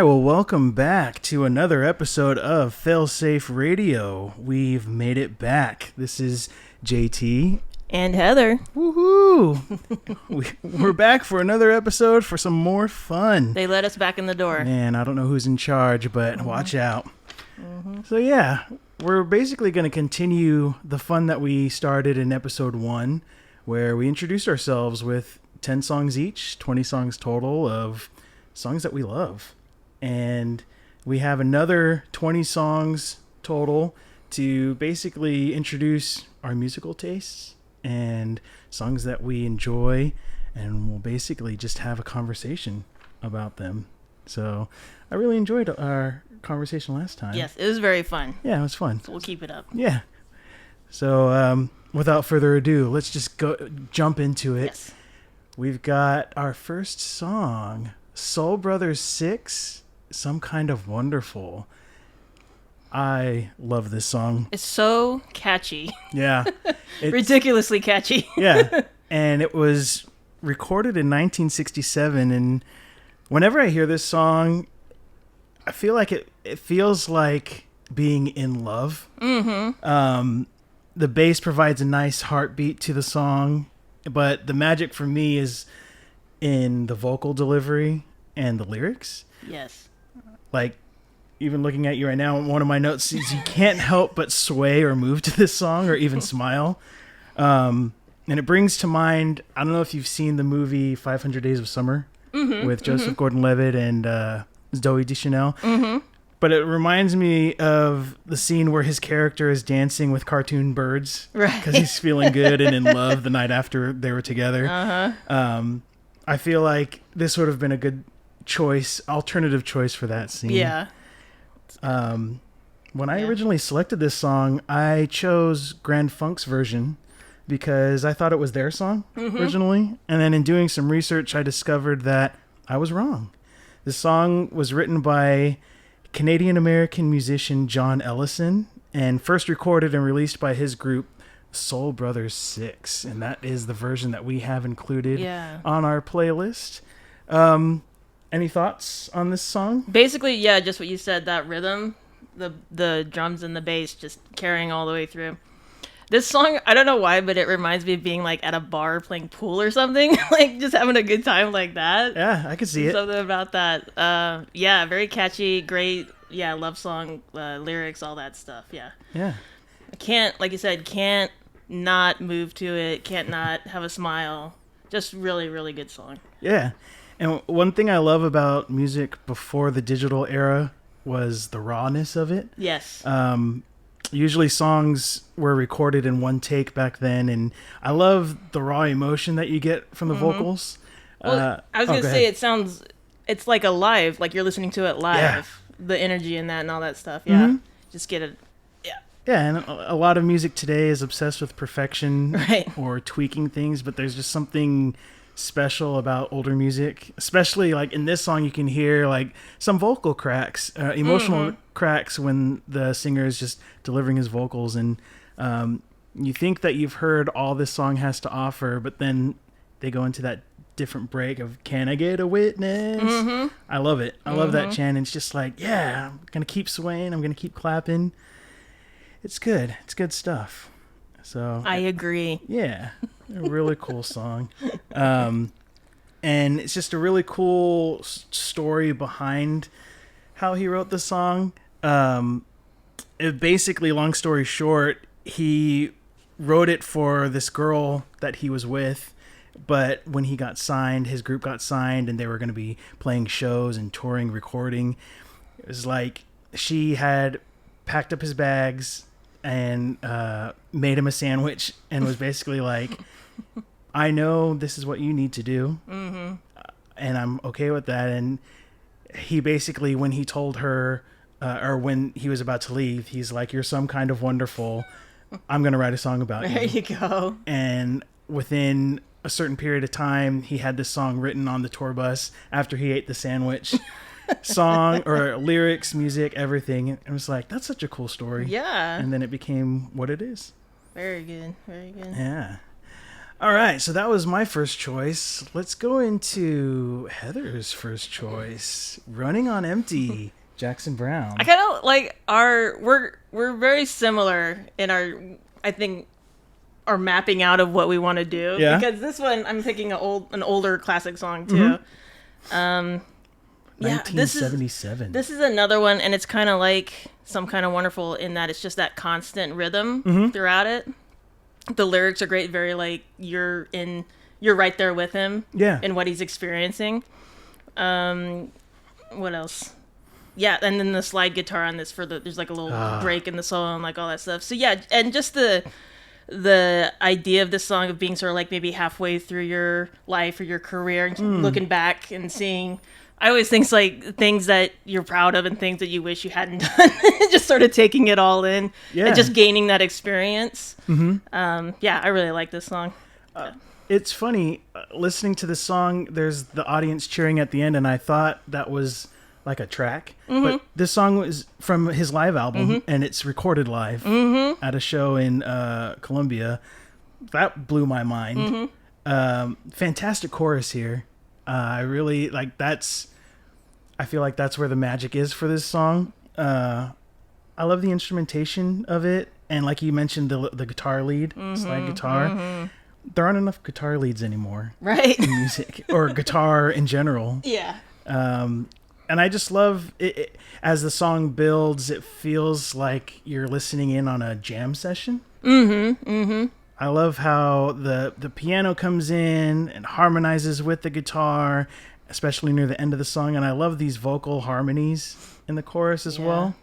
well, welcome back to another episode of Failsafe Radio. We've made it back. This is JT. And Heather. Woohoo! We're back for another episode for some more fun. They let us back in the door. Man, I don't know who's in charge, but watch out. So yeah, we're basically going to continue the fun that we started in episode 1, where we introduced ourselves with 10 songs each, 20 songs total of songs that we love. And we have another 20 songs total to basically introduce our musical tastes and songs that we enjoy, and we'll basically just have a conversation about them. So I really enjoyed our conversation last time. Yes, it was very fun. Yeah, it was fun. So we'll keep it up. Yeah. So without further ado, let's just jump into it. Yes. We've got our first song, Soul Brothers 6, Some Kind of Wonderful. I love this song. It's so catchy. Yeah. Ridiculously catchy. Yeah. And it was recorded in 1967. And whenever I hear this song, I feel like it feels like being in love. Mm-hmm. The bass provides a nice heartbeat to the song, but the magic for me is in the vocal delivery and the lyrics. Yes. Like, even looking at you right now, one of my notes is you can't help but sway or move to this song or even smile. And it brings to mind, I don't know if you've seen the movie 500 Days of Summer with Joseph Gordon-Levitt and Zoe Deschanel. Mm-hmm. But it reminds me of the scene where his character is dancing with cartoon birds. Right. Because he's feeling good and in love the night after they were together. Uh-huh. I feel like this would have been a good alternative choice for that scene. Yeah. When I originally selected this song, I chose Grand Funk's version because I thought it was their song originally. And then in doing some research, I discovered that I was wrong. The song was written by Canadian-American musician John Ellison and first recorded and released by his group Soul Brothers 6. And that is the version that we have included on our playlist. Any thoughts on this song? Basically, yeah, just what you said, that rhythm, the drums and the bass just carrying all the way through. This song, I don't know why, but it reminds me of being like at a bar playing pool or something, like just having a good time like that. Yeah, I could see it. Something about that. Yeah, very catchy, great, love song, lyrics, all that stuff, yeah. Yeah. I can't, like you said, can't not move to it, can't not have a smile. Just really, really good song. Yeah. And one thing I love about music before the digital era was the rawness of it. Yes. Usually songs were recorded in one take back then, and I love the raw emotion that you get from the vocals. Well, I was going to say, it's like a live, like you're listening to it live. Yeah. The energy in that and all that stuff, yeah. Mm-hmm. Just get it, yeah. Yeah, and a lot of music today is obsessed with perfection or tweaking things, but there's just something special about older music, especially like in this song you can hear like some vocal cracks, emotional cracks when the singer is just delivering his vocals, and you think that you've heard all this song has to offer, but then they go into that different break of "Can I get a witness?" I love it. I love that chant. It's just like, yeah, I'm gonna keep swaying, I'm gonna keep clapping. It's good stuff. So I agree. Yeah, a really cool song. And it's just a really cool story behind how he wrote the song. It basically, long story short, he wrote it for this girl that he was with, but when he got signed, his group got signed, and they were going to be playing shows and touring, recording. It was like she had packed up his bags and made him a sandwich and was basically like, I know this is what you need to do, and I'm okay with that. And he basically, when he told her, or when he was about to leave, he's like, "You're some kind of wonderful. I'm going to write a song about you." There you go. And within a certain period of time, he had this song written on the tour bus after he ate the sandwich. Song or lyrics, music, everything. It was like, that's such a cool story. Yeah. And then it became what it is. Very good. Very good. Yeah. All right, so that was my first choice. Let's go into Heather's first choice. Running on Empty, Jackson Brown. I kind of like we're very similar in our, I think, our mapping out of what we want to do. Yeah. Because this one, I'm picking an older classic song too. Yeah, 1977. this is another one, and it's kind of like Some Kind of Wonderful in that it's just that constant rhythm throughout it. The lyrics are great, very like you're right there with him, in what he's experiencing. What else? Yeah, and then the slide guitar on this there's like a little break in the solo and like all that stuff. So yeah, and just the idea of this song of being sort of like maybe halfway through your life or your career and looking back and seeing. I always think like things that you're proud of and things that you wish you hadn't done. Just sort of taking it all in and just gaining that experience. Yeah, I really like this song. It's funny, listening to this song, there's the audience cheering at the end, and I thought that was like a track. But this song was from his live album, and it's recorded live at a show in Columbia. That blew my mind. Fantastic chorus here. I really like I feel like that's where the magic is for this song. I love the instrumentation of it, and like you mentioned, the guitar lead, slide guitar. There aren't enough guitar leads anymore, right? In music or guitar in general. Yeah. And I just love it. As the song builds, it feels like you're listening in on a jam session. I love how the piano comes in and harmonizes with the guitar, especially near the end of the song. And I love these vocal harmonies in the chorus as well.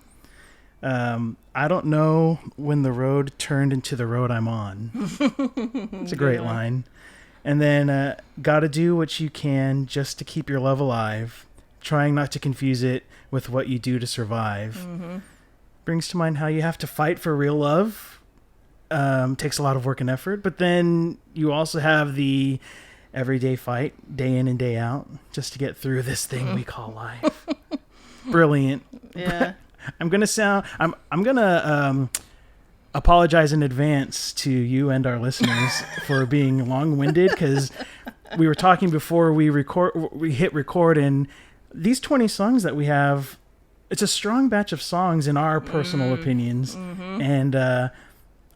I don't know when the road turned into the road I'm on. It's a great line. And then, gotta do what you can just to keep your love alive, trying not to confuse it with what you do to survive. Brings to mind how you have to fight for real love. Takes a lot of work and effort, but then you also have the everyday fight, day in and day out, just to get through this thing we call life. Brilliant. Yeah. I'm gonna apologize in advance to you and our listeners for being long-winded, because we were talking before we hit record, and these 20 songs that we have, it's a strong batch of songs in our personal opinions, and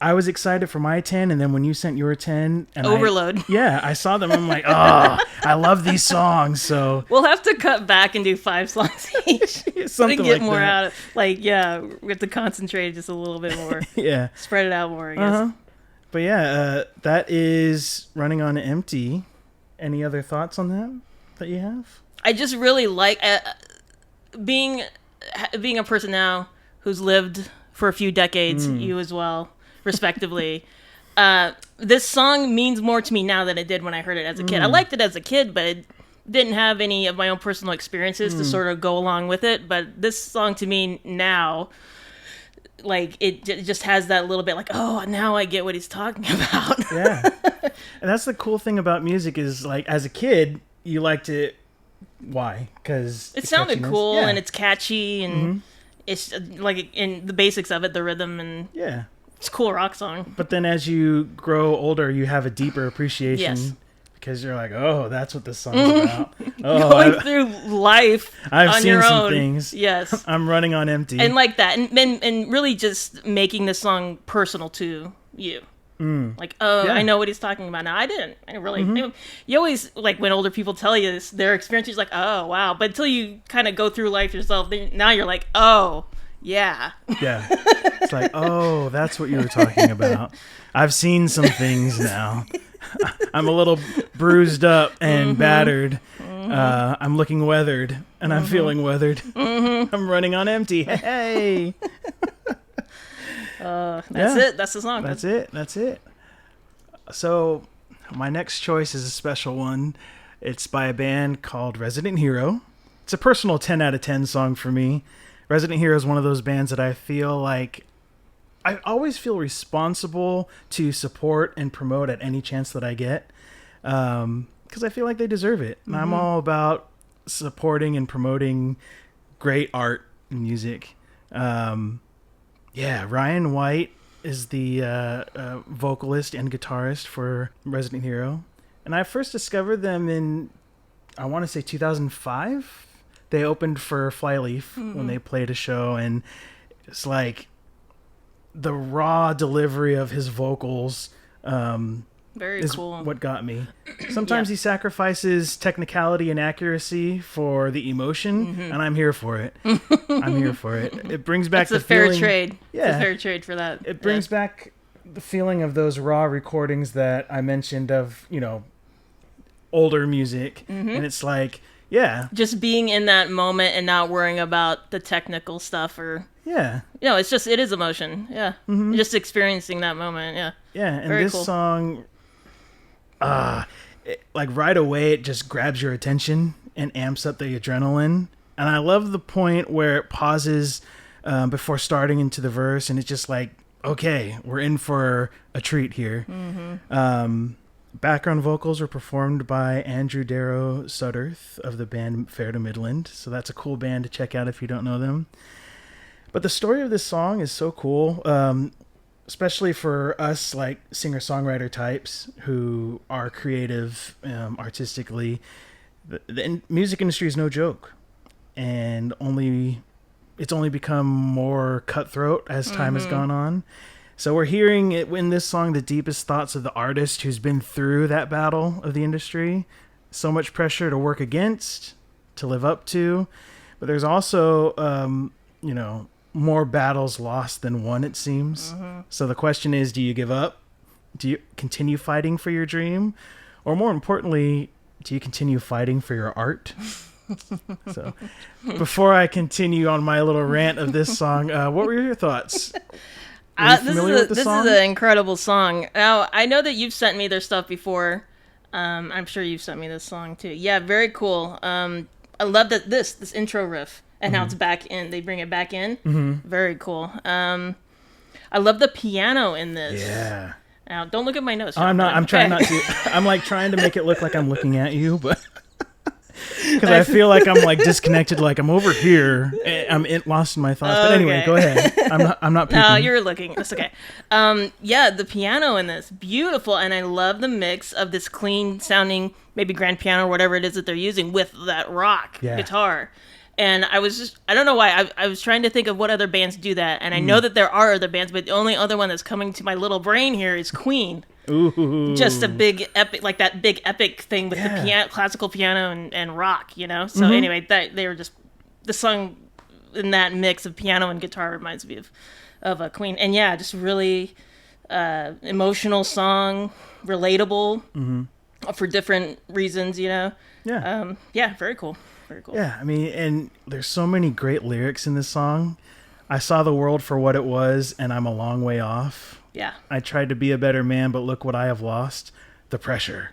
I was excited for my 10, and then when you sent your 10... and Overload. I saw them. I'm like, oh, I love these songs. So we'll have to cut back and do 5 songs each. Something to get like more that. out of... Like, yeah, we have to concentrate just a little bit more. Spread it out more, I guess. But yeah, that is Running on Empty. Any other thoughts on that you have? I just really like... being a person now who's lived for a few decades, you as well... respectively, this song means more to me now than it did when I heard it as a kid. I liked it as a kid, but it didn't have any of my own personal experiences to sort of go along with it. But this song to me now, like, it just has that little bit like, oh, now I get what he's talking about. Yeah. And that's the cool thing about music is, like, as a kid, you liked it. Why? Because it sounded cool and it's catchy and it's like in the basics of it, the rhythm and it's a cool rock song. But then as you grow older, you have a deeper appreciation because you're like, oh, that's what this song's about. Oh, going through life I've on seen your some own. things. Yes. I'm running on empty. And like that. And really just making this song personal to you. Like, I know what he's talking about now. I didn't. I really. You always, like, when older people tell you this, their experience is like, oh, wow. But until you kind of go through life yourself, then now you're like, oh, yeah. Yeah. It's like, oh, that's what you were talking about. I've seen some things now. I'm a little bruised up and battered. I'm looking weathered, and I'm feeling weathered. I'm running on empty. Hey. That's it. That's the song. That's it. So my next choice is a special one. It's by a band called Resident Hero. It's a personal 10 out of 10 song for me. Resident Hero is one of those bands that I feel like I always feel responsible to support and promote at any chance that I get, because I feel like they deserve it. And I'm all about supporting and promoting great art and music. Ryan White is the vocalist and guitarist for Resident Hero. And I first discovered them in, I want to say 2005. They opened for Flyleaf when they played a show, and it's like the raw delivery of his vocals Very is cool. what got me. Sometimes he sacrifices technicality and accuracy for the emotion, and I'm here for it. I'm here for it. It brings back It's the a fair feeling. trade. Yeah. It's a fair trade for that. It brings back the feeling of those raw recordings that I mentioned of, older music. And it's like, yeah, Just being in that moment and not worrying about the technical stuff or yeah, it is emotion. Yeah. Just experiencing that moment. Yeah. yeah. And Very this cool. song, like right away, it just grabs your attention and amps up the adrenaline. And I love the point where it pauses before starting into the verse, and it's just like, okay, we're in for a treat here. Background vocals were performed by Andrew Darrow Sutterth of the band Fair to Midland. So that's a cool band to check out if you don't know them. But the story of this song is so cool, especially for us like singer-songwriter types who are creative artistically. The music industry is no joke, and it's only become more cutthroat as time has gone on. So we're hearing it in this song the deepest thoughts of the artist who's been through that battle of the industry. So much pressure to work against, to live up to. But there's also, more battles lost than won, it seems. So the question is, do you give up? Do you continue fighting for your dream? Or more importantly, do you continue fighting for your art? So before I continue on my little rant of this song, what were your thoughts? This is an incredible song. Now, I know that you've sent me their stuff before. I'm sure you've sent me this song too. Yeah, very cool. I love that this intro riff and how it's back in. They bring it back in. Very cool. I love the piano in this. Yeah. Now, don't look at my notes. I'm not. I'm trying not to. I'm like trying to make it look like I'm looking at you, but because I feel like I'm like disconnected, like I'm over here. I'm lost in my thoughts. But anyway, Okay. go ahead. I'm not peeking. No, you're looking. It's okay. Yeah, the piano in this, beautiful. And I love the mix of this clean sounding, maybe grand piano or whatever it is that they're using with that rock guitar. And I don't know why, I was trying to think of what other bands do that. And I know that there are other bands, but the only other one that's coming to my little brain here is Queen. Ooh. Just a big epic, like that big epic thing with the piano, classical piano and rock, So anyway, they were just, the song in that mix of piano and guitar reminds me of a Queen. And yeah, just really emotional song, relatable for different reasons, Yeah. Yeah, very cool. Very cool. Yeah, I mean, and there's so many great lyrics in this song. I saw the world for what it was, and I'm a long way off. Yeah. I tried to be a better man, but look what I have lost. The pressure.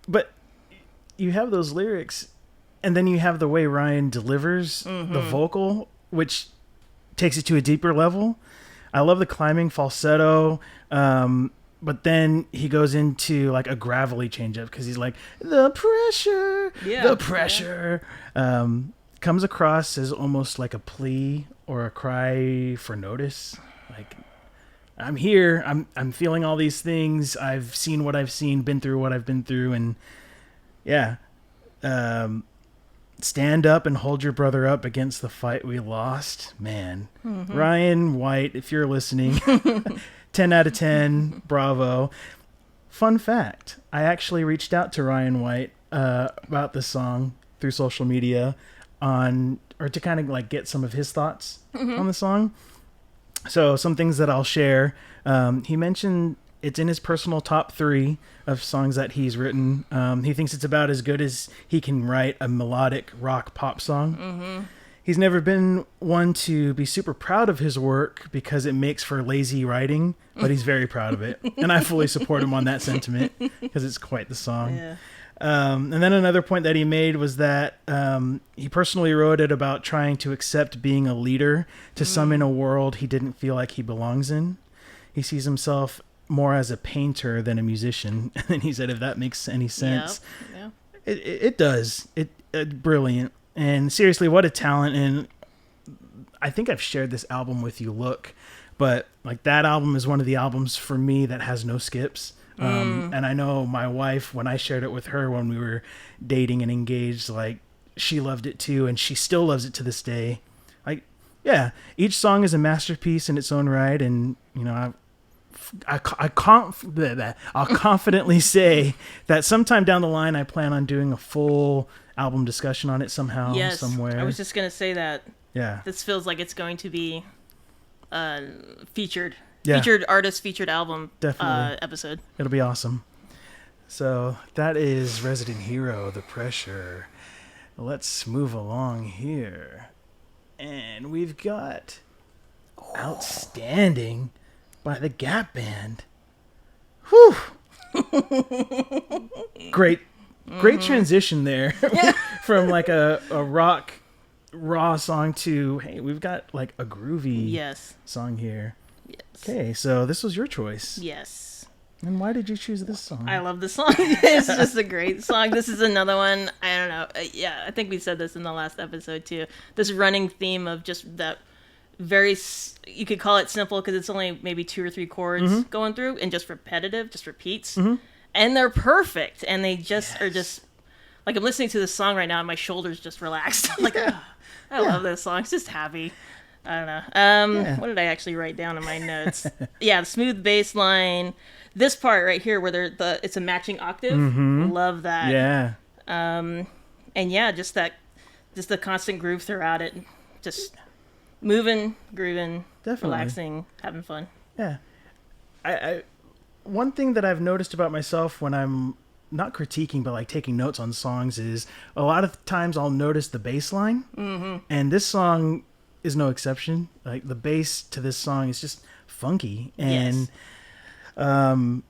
But you have those lyrics, and then you have the way Ryan delivers the vocal, which takes it to a deeper level. I love the climbing falsetto, but then he goes into like a gravelly change up because he's like, the pressure comes across as almost like a plea or a cry for notice. Like, I'm here. I'm feeling all these things. I've seen what I've seen, been through what I've been through. And yeah, stand up and hold your brother up against the fight we lost. Man, Ryan White, if you're listening, 10 out of 10. Bravo. Fun fact. I actually reached out to Ryan White about this song through social media to kind of like get some of his thoughts on the song. So some things that I'll share. He mentioned it's in his personal top 3 of songs that he's written. He thinks it's about as good as he can write a melodic rock pop song. He's never been one to be super proud of his work because it makes for lazy writing, but he's very proud of it. And I fully support him on that sentiment because it's quite the song. Yeah. And then another point that he made was that he personally wrote it about trying to accept being a leader to some in a world he didn't feel like he belongs in. He sees himself more as a painter than a musician. And he said, if that makes any sense, Yeah. it does. Brilliant. And seriously, what a talent. And I think I've shared this album with you, Look, But like that album is one of the albums for me that has no skips. And I know my wife, when I shared it with her when we were dating and engaged, like she loved it too, and she still loves it to this day. Like, yeah, each song is a masterpiece in its own right, and you know, I'll confidently say that sometime down the line, I plan on doing a full album discussion on it somehow, Yes, somewhere. I was just gonna say that. Yeah, This feels like it's going to be featured. Yeah. Featured artist, featured album Definitely. episode. It'll be awesome. So that is Resident Hero, The Pressure. Let's move along here. And we've got Outstanding by the Gap Band. Whew. Great transition there from like a rock raw song to, hey, we've got like a groovy Yes. song here. Yes. Okay, so this was your choice. Yes. And why did you choose this song? I love this song. It's just a great song. This is another one. I don't know. Yeah, I think we said this in the last episode too. This running theme of just that very, you could call it simple because it's only maybe 2 or 3 chords going through and just repetitive, just repeats. And they're perfect. And they just are just, like I'm listening to this song right now and my shoulders just relaxed. I'm like, oh, I love this song. It's just happy. I don't know. What did I actually write down in my notes? The smooth bass line. This part right here where it's a matching octave. Love that. Yeah. And yeah, just the constant groove throughout it. Just moving, grooving, Definitely. relaxing, having fun. Yeah. I one thing that I've noticed about myself when I'm not critiquing but like taking notes on songs is a lot of times I'll notice the bass line. And this song is no exception. Like the bass to this song is just funky. And I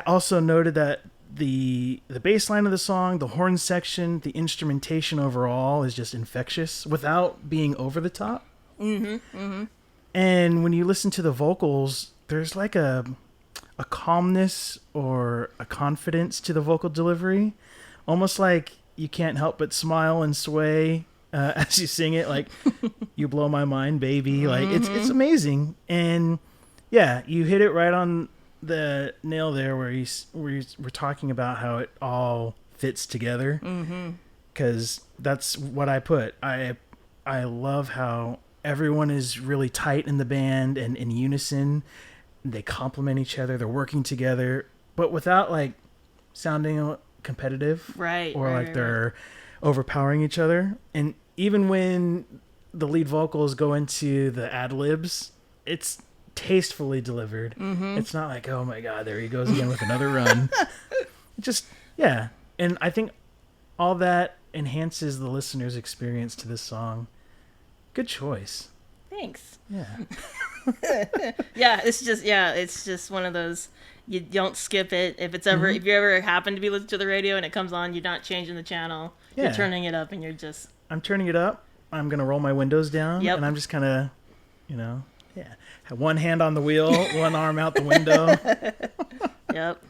also noted that the bass line of the song, the horn section, the instrumentation overall is just infectious without being over the top. And when you listen to the vocals, there's like a calmness or a confidence to the vocal delivery, almost like you can't help but smile and sway as you sing it. Like, you blow my mind, baby. Like it's amazing. And yeah, you hit it right on the nail there where we're talking about how it all fits together. Because that's what I put. I love how everyone is really tight in the band and in unison. They complement each other. They're working together, but without like sounding competitive, Right? Or right, they're overpowering each other. And even when the lead vocals go into the ad libs, it's tastefully delivered. It's not like, oh my god, there he goes again with another run. Just and I think all that enhances the listener's experience to this song. Good choice. Thanks. Yeah. It's just one of those, you don't skip it. If it's ever, if you ever happen to be listening to the radio and it comes on, you're not changing the channel. Yeah. You're turning it up and you're just. I'm turning it up. I'm going to roll my windows down. Yep. And I'm just kind of, have one hand on the wheel, one arm out the window. Yep.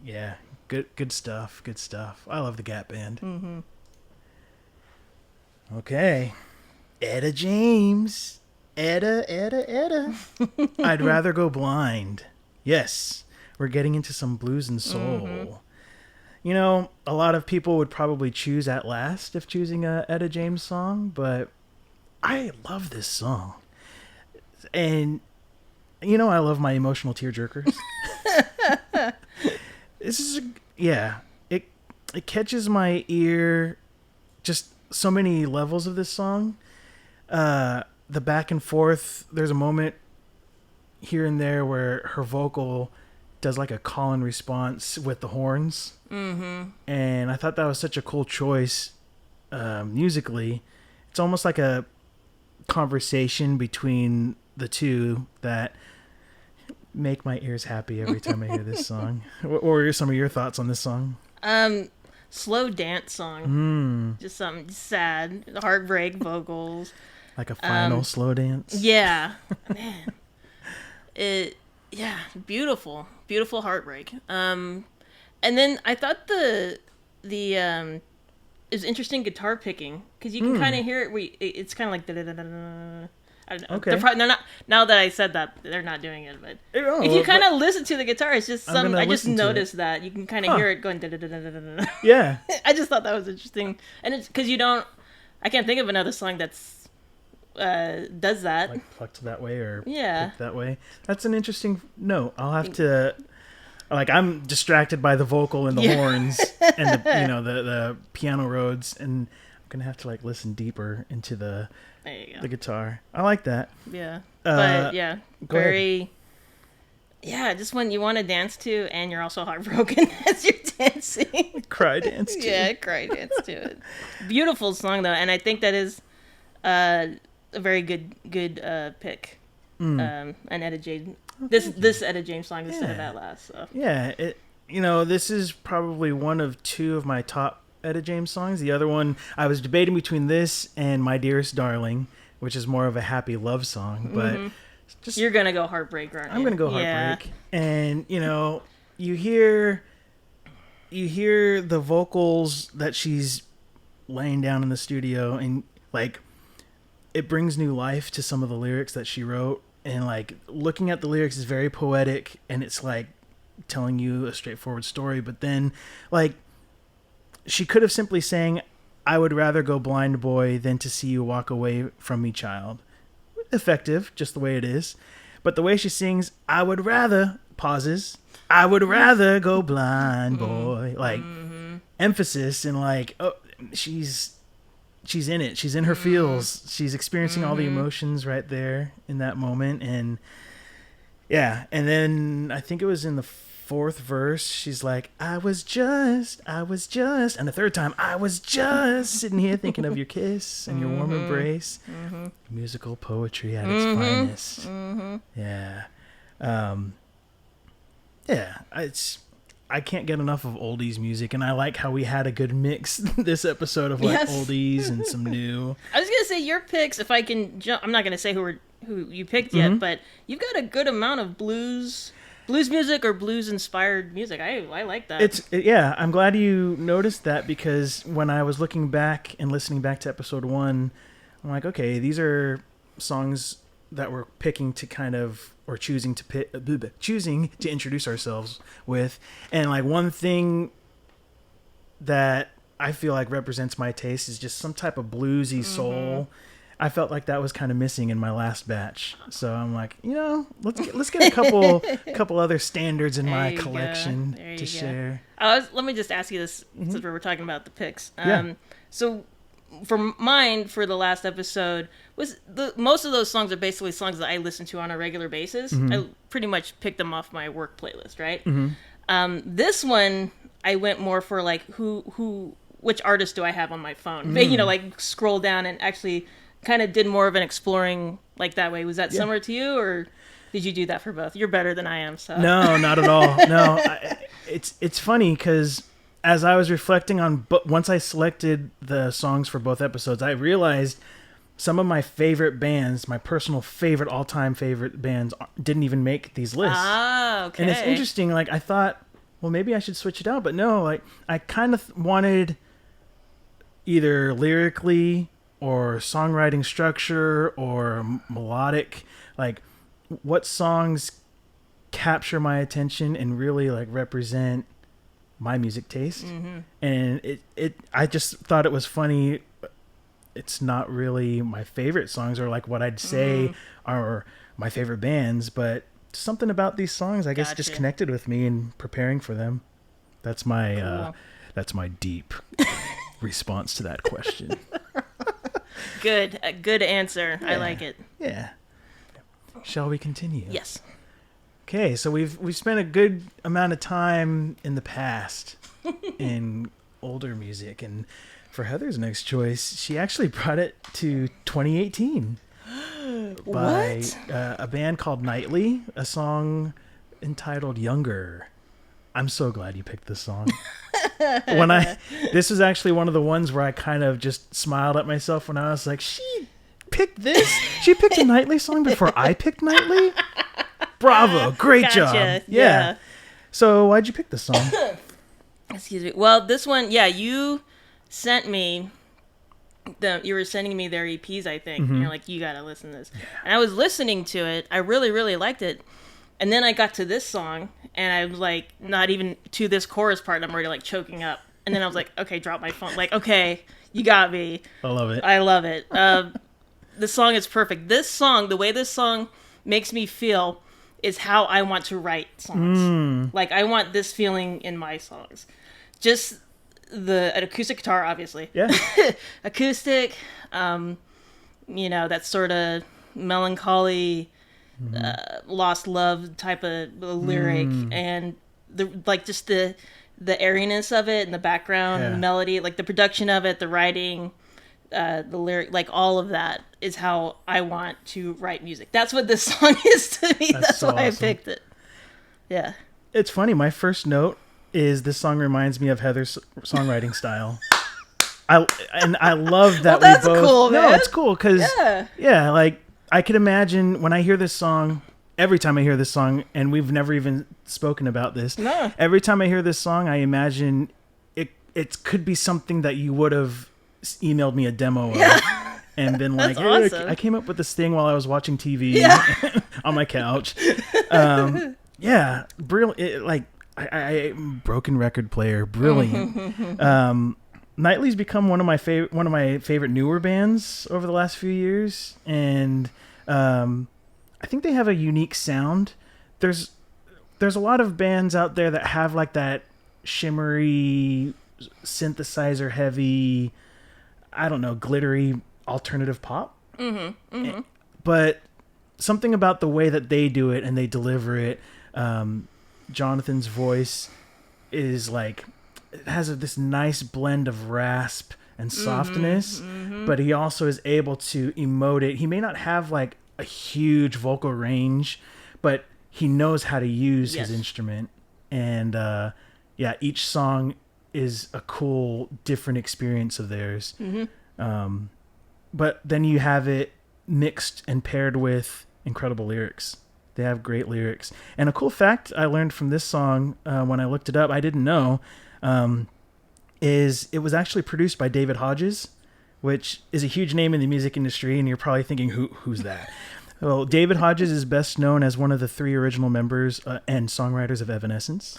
Yeah. Good stuff. Good stuff. I love the Gap Band. Okay. Etta James. Etta. I'd rather go blind. Yes. We're getting into some blues and soul. You know, a lot of people would probably choose At Last if choosing a Etta James song, but I love this song. And, you know, I love my emotional tearjerkers. This is, it catches my ear, just so many levels of this song. The back and forth, there's a moment here and there where her vocal does like a call and response with the horns. And I thought that was such a cool choice musically. It's almost like a conversation between the two that make my ears happy every time I hear this song. What are some of your thoughts on this song? Slow dance song. Just something sad, heartbreak vocals. Like a final slow dance? Yeah. Man. Beautiful. Beautiful heartbreak. And then I thought it was interesting guitar picking because you can kind of hear it. It's kind of like da-da-da-da-da. I don't know. Okay. They're not. Now that I said that, they're not doing it. But Oh, if you kind of listen to the guitar, it's just some. I just listen to it. noticed that you can kind of hear it going. Da-da-da-da-da-da. Yeah. I just thought that was interesting, and it's because you don't. I can't think of another song that's does that. Like plucked that way or Yeah. picked that way. That's an interesting note. I'll have to. Like, I'm distracted by the vocal and the horns and the the piano roads, and I'm gonna have to like listen deeper into the guitar. I like that. Yeah, but yeah, go very. Yeah, just when you want to dance to, and you're also heartbroken as you're dancing. Cry dance to. Yeah, cry dance to it. Beautiful song though, and I think that is a very good pick. An Etta James. This Etta James song instead of that last. So. Yeah, this is probably one of two of my top Etta James songs. The other one, I was debating between this and My Dearest Darling, which is more of a happy love song, but just you're gonna go Heartbreak, aren't you? I'm gonna go Heartbreak, and you hear the vocals that she's laying down in the studio, and like it brings new life to some of the lyrics that she wrote. And like looking at the lyrics is very poetic, and it's like telling you a straightforward story. But then, like, she could have simply sang, "I would rather go blind, boy, than to see you walk away from me, child." Effective, just the way it is. But the way she sings, "I would rather," pauses, "I would rather go blind, boy," like emphasis, and like, oh, she's in it. She's in her feels. She's experiencing all the emotions right there in that moment. And yeah. And then I think it was in the fourth verse, she's like, I was just. And the third time, I was just sitting here thinking of your kiss and your warm embrace. Musical poetry at its finest. Yeah. Yeah. I can't get enough of oldies music, and I like how we had a good mix this episode of like oldies and some new. I was gonna say your picks. If I can jump, I'm not gonna say who you picked yet, but you've got a good amount of blues music or blues inspired music. I like that. Yeah. I'm glad you noticed that, because when I was looking back and listening back to episode 1, I'm like, okay, these are songs that we're picking to kind of, or choosing to introduce ourselves with. And like one thing that I feel like represents my taste is just some type of bluesy soul. I felt like that was kind of missing in my last batch. So I'm like, let's get a couple other standards in my collection to share. Let me just ask you this, since we were talking about the picks. So for mine, for the last episode, was most of those songs are basically songs that I listen to on a regular basis. I pretty much picked them off my work playlist, right? This one, I went more for like which artist do I have on my phone? Like scroll down and actually kind of did more of an exploring like that way. Was that similar to you, or did you do that for both? You're better than I am, so. No, not at all. No, it's funny because as I was reflecting on, once I selected the songs for both episodes, I realized some of my favorite bands, my personal favorite, all-time favorite bands, didn't even make these lists. Ah, okay. And it's interesting. Like, I thought, well, maybe I should switch it out. But no, like, I kind of wanted either lyrically or songwriting structure or melodic, like, what songs capture my attention and really, like, represent my music taste. And I just thought it was funny. It's not really my favorite songs or like what I'd say are my favorite bands, but something about these songs, I guess, just connected with me in preparing for them. That's my deep response to that question. Good. A good answer. Yeah. I like it. Yeah. Shall we continue? Yes. Okay, so we've spent a good amount of time in the past in older music, and for Heather's next choice, she actually brought it to 2018 by a band called Nightly, a song entitled Younger. I'm so glad you picked this song. This was actually one of the ones where I kind of just smiled at myself when I was like, she picked this? She picked a Nightly song before I picked Nightly? Bravo, great job. Yeah. So why'd you pick this song? Excuse me. Well, this one, you sent me you were sending me their EPs, I think. And you're like, you gotta listen to this. And I was listening to it. I really, really liked it. And then I got to this song, and I was like, not even to this chorus part, and I'm already like choking up. And then I was like, okay, drop my phone. Like, okay, you got me. I love it. I love it. The song is perfect. This song, the way this song makes me feel, is how I want to write songs. Like, I want this feeling in my songs. Just an acoustic guitar, obviously. Yeah. Acoustic, that sort of melancholy, lost love type of lyric, and just the airiness of it, and the background, and the melody, like the production of it, the writing, the lyric, like all of that is how I want to write music. That's what this song is to me. That's so why awesome. I picked it. Yeah. It's funny. My first note is this song reminds me of Heather's songwriting style. I love that. Well, that's cool, man. No, it's cool because like I could imagine when I hear this song. Every time I hear this song, and we've never even spoken about this. No. Every time I hear this song, I imagine it could be something that you would have emailed me a demo of, and been like, "Hey, awesome. I came up with this thing while I was watching TV on my couch." Brilliant. Like I broken record player, brilliant. Nightly's become one of my favorite newer bands over the last few years, and I think they have a unique sound. There's a lot of bands out there that have like that shimmery, synthesizer heavy, I don't know, glittery alternative pop. But something about the way that they do it and they deliver it, Jonathan's voice is like, it has this nice blend of rasp and softness, but he also is able to emote it. He may not have like a huge vocal range, but he knows how to use his instrument. And each song is a cool, different experience of theirs. But then you have it mixed and paired with incredible lyrics. They have great lyrics. And a cool fact I learned from this song when I looked it up, I didn't know, is it was actually produced by David Hodges, which is a huge name in the music industry, and you're probably thinking, who's that? Well, David Hodges is best known as one of the 3 original members and songwriters of Evanescence.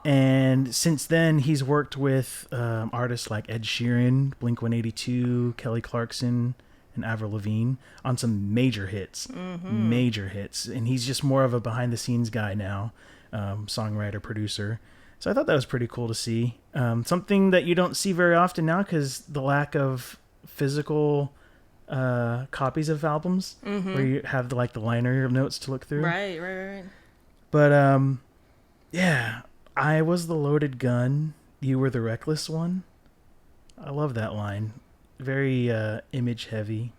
And since then, he's worked with artists like Ed Sheeran, Blink-182, Kelly Clarkson, and Avril Lavigne on some major hits. Major hits. And he's just more of a behind-the-scenes guy now, songwriter, producer. So I thought that was pretty cool to see. Something that you don't see very often now because the lack of physical copies of albums where you have the liner notes to look through. Right. But I was the loaded gun, you were the reckless one. I love that line. Very image heavy.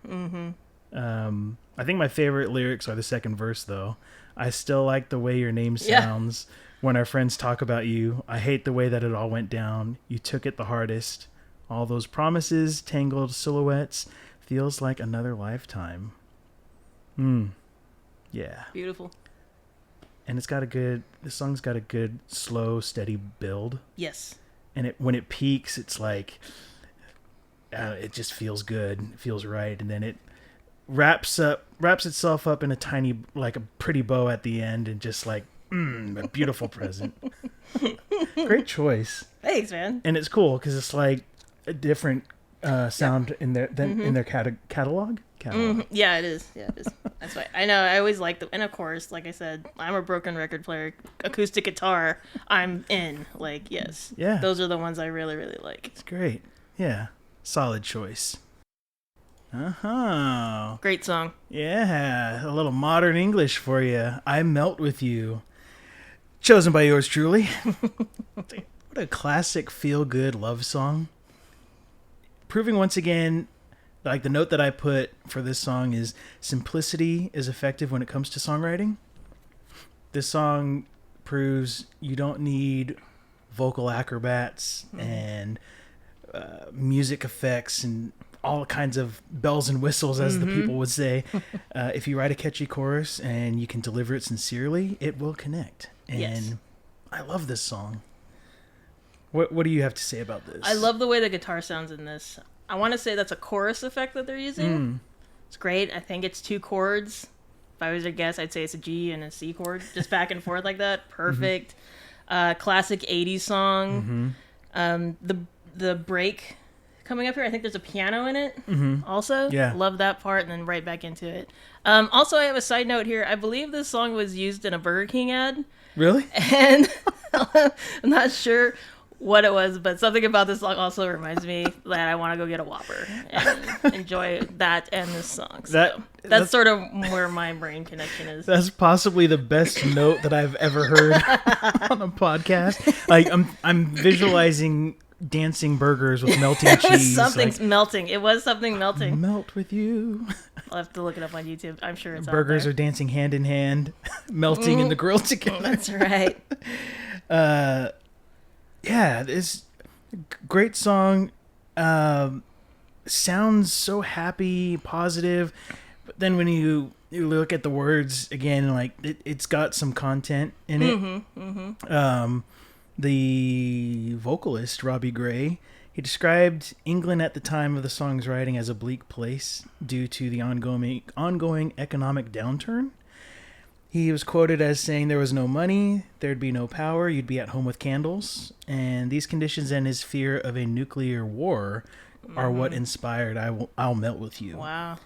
I think my favorite lyrics are the second verse though. I still like the way your name sounds. When our friends talk about you, I hate the way that it all went down. You took it the hardest. All those promises, tangled silhouettes, feels like another lifetime. Yeah. Beautiful. And the song's got a good, slow, steady build. Yes. And when it peaks, it's like, it just feels good. It feels right. And then it wraps itself up in a tiny, like a pretty bow at the end, and just like, a beautiful present. Great choice. Thanks, man. And it's cool because it's like a different sound in their in their catalog. Yeah, it is. That's why I know. I always like them, and of course, like I said, I'm a broken record player. Acoustic guitar, I'm in. Like, yes, those are the ones I really, really like. It's great. Yeah, solid choice. Great song. Yeah, a little modern English for you. I Melt With You. Chosen by yours truly. What a classic feel-good love song. Proving once again, like the note that I put for this song is simplicity is effective when it comes to songwriting. This song proves you don't need vocal acrobats and music effects and all kinds of bells and whistles, as the people would say. If you write a catchy chorus and you can deliver it sincerely, it will connect. And I love this song. What do you have to say about this? I love the way the guitar sounds in this. I want to say that's a chorus effect that they're using. It's great. I think it's 2 chords. If I was to guess, I'd say it's a G and a C chord, just back and forth like that. Perfect. Classic 80s song. The break coming up here, I think there's a piano in it also. Yeah. Love that part, and then right back into it. Also, I have a side note here. I believe this song was used in a Burger King ad. Really? And I'm not sure what it was, but something about this song also reminds me that I want to go get a Whopper and enjoy that and this song. So that's sort of where my brain connection is. That's possibly the best note that I've ever heard on a podcast. Like I'm visualizing dancing burgers with melting cheese. Something's melting. It was something melting. Melt with you. I'll have to look it up on YouTube. I'm sure it's burgers out there. are dancing hand in hand, melting in the grill together. That's right. Yeah, this great song. Sounds so happy, positive, but then when you look at the words again, like it's got some content in it. The vocalist Robbie Gray, he described England at the time of the song's writing as a bleak place due to the ongoing economic downturn. He was quoted as saying there was no money, there'd be no power, you'd be at home with candles, and these conditions and his fear of a nuclear war are what inspired I'll Melt With You. Wow.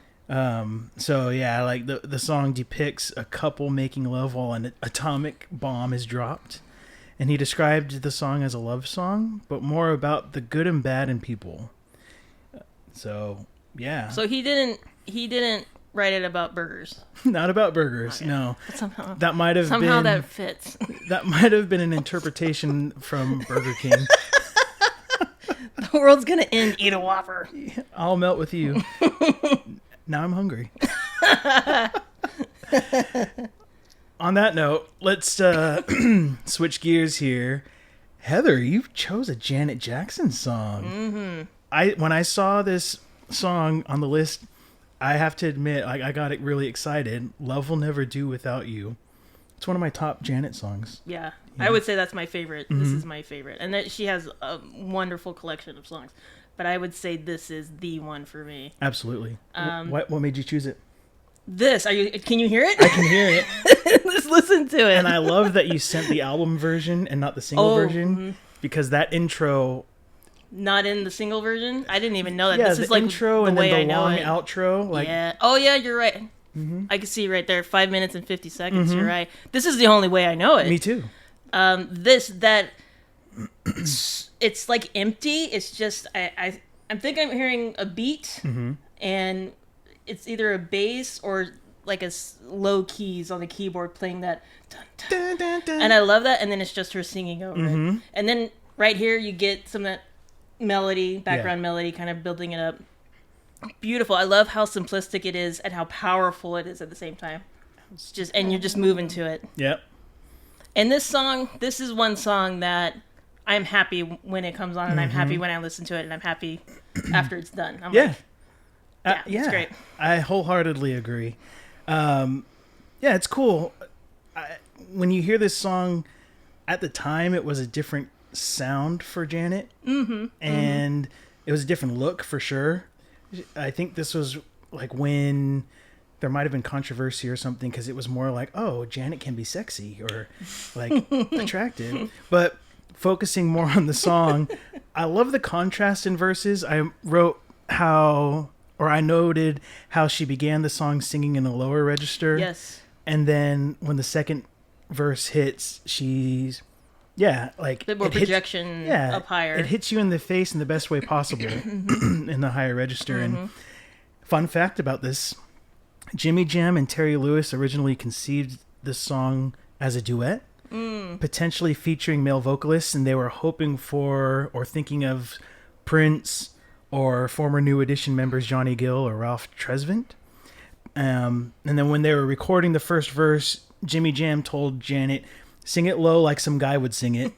So yeah, like the song depicts a couple making love while an atomic bomb is dropped. And he described the song as a love song, but more about the good and bad in people. So, yeah. So he didn't write it about burgers. Not about burgers, no. But somehow that fits. That might have been an interpretation from Burger King. The world's gonna end. Eat a Whopper. I'll melt with you. Now I'm hungry. On that note, let's switch gears here. Heather, you chose a Janet Jackson song. When I saw this song on the list, I have to admit, I got it really excited. Love Will Never Do Without You. It's one of my top Janet songs. Yeah. I would say that's my favorite. This is my favorite. And that she has a wonderful collection of songs. But I would say this is the one for me. Absolutely. What made you choose it? Can you hear it? I can hear it. Let's listen to it. And I love that you sent the album version and not the single version. Because that intro... Not in the single version? I didn't even know that. Yeah, this the is like intro the and way then the I know long it. outro. Like, yeah. Oh, yeah, you're right. I can see right there, 5 minutes and 50 seconds. You're right. This is the only way I know it. Me too. It's like empty. It's just, I think I'm hearing a beat, and it's either a bass or like low keys on the keyboard playing that. Dun, dun. Dun, dun, dun. And I love that. And then it's just her singing over it. And then right here, you get some of that melody, background melody, kind of building it up. Beautiful. I love how simplistic it is and how powerful it is at the same time. It's just, and you're just moving to it. Yep. And this is one song that I'm happy when it comes on, and I'm happy when I listen to it, and I'm happy after it's done. I'm like, it's great. I wholeheartedly agree. It's cool. When you hear this song, at the time, it was a different sound for Janet, and it was a different look for sure. I think this was like when there might have been controversy or something, because it was more like, oh, Janet can be sexy or like attractive. But focusing more on the song, I love the contrast in verses. I noted how she began the song singing in a lower register. Yes. And then when the second verse hits, she's like a bit more projection up higher. It hits you in the face in the best way possible in the higher register. And fun fact about this, Jimmy Jam and Terry Lewis originally conceived this song as a duet, potentially featuring male vocalists, and they were hoping for or thinking of Prince or former New Edition members Johnny Gill or Ralph Tresvant. And then when they were recording the first verse, Jimmy Jam told Janet, sing it low like some guy would sing it.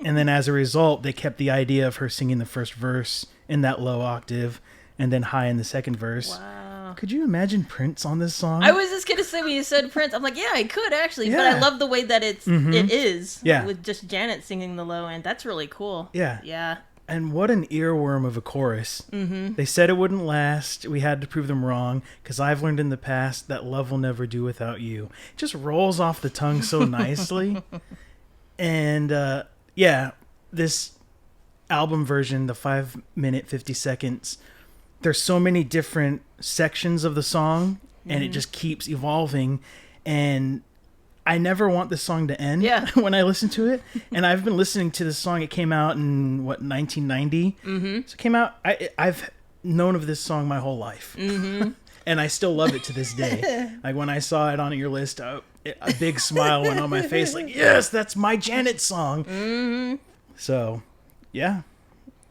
And then as a result, they kept the idea of her singing the first verse in that low octave and then high in the second verse. Wow. Could you imagine Prince on this song? I was just going to say when you said Prince, I'm like, yeah, I could actually. Yeah. But I love the way that it is. Yeah. With just Janet singing the low end. That's really cool. Yeah. Yeah. And what an earworm of a chorus. Mm-hmm. They said it wouldn't last. We had to prove them wrong, because I've learned in the past that love will never do without you. It just rolls off the tongue so nicely. And yeah, this album version, the 5 minute 50 seconds, there's so many different sections of the song, and it just keeps evolving. And I never want this song to end when I listen to it. And I've been listening to this song. It came out in, 1990? Mm-hmm. So it came out, I've known of this song my whole life. Mm-hmm. And I still love it to this day. Like, when I saw it on your list, a big smile went on my face. Like, yes, that's my Janet song. Mm-hmm. So, yeah.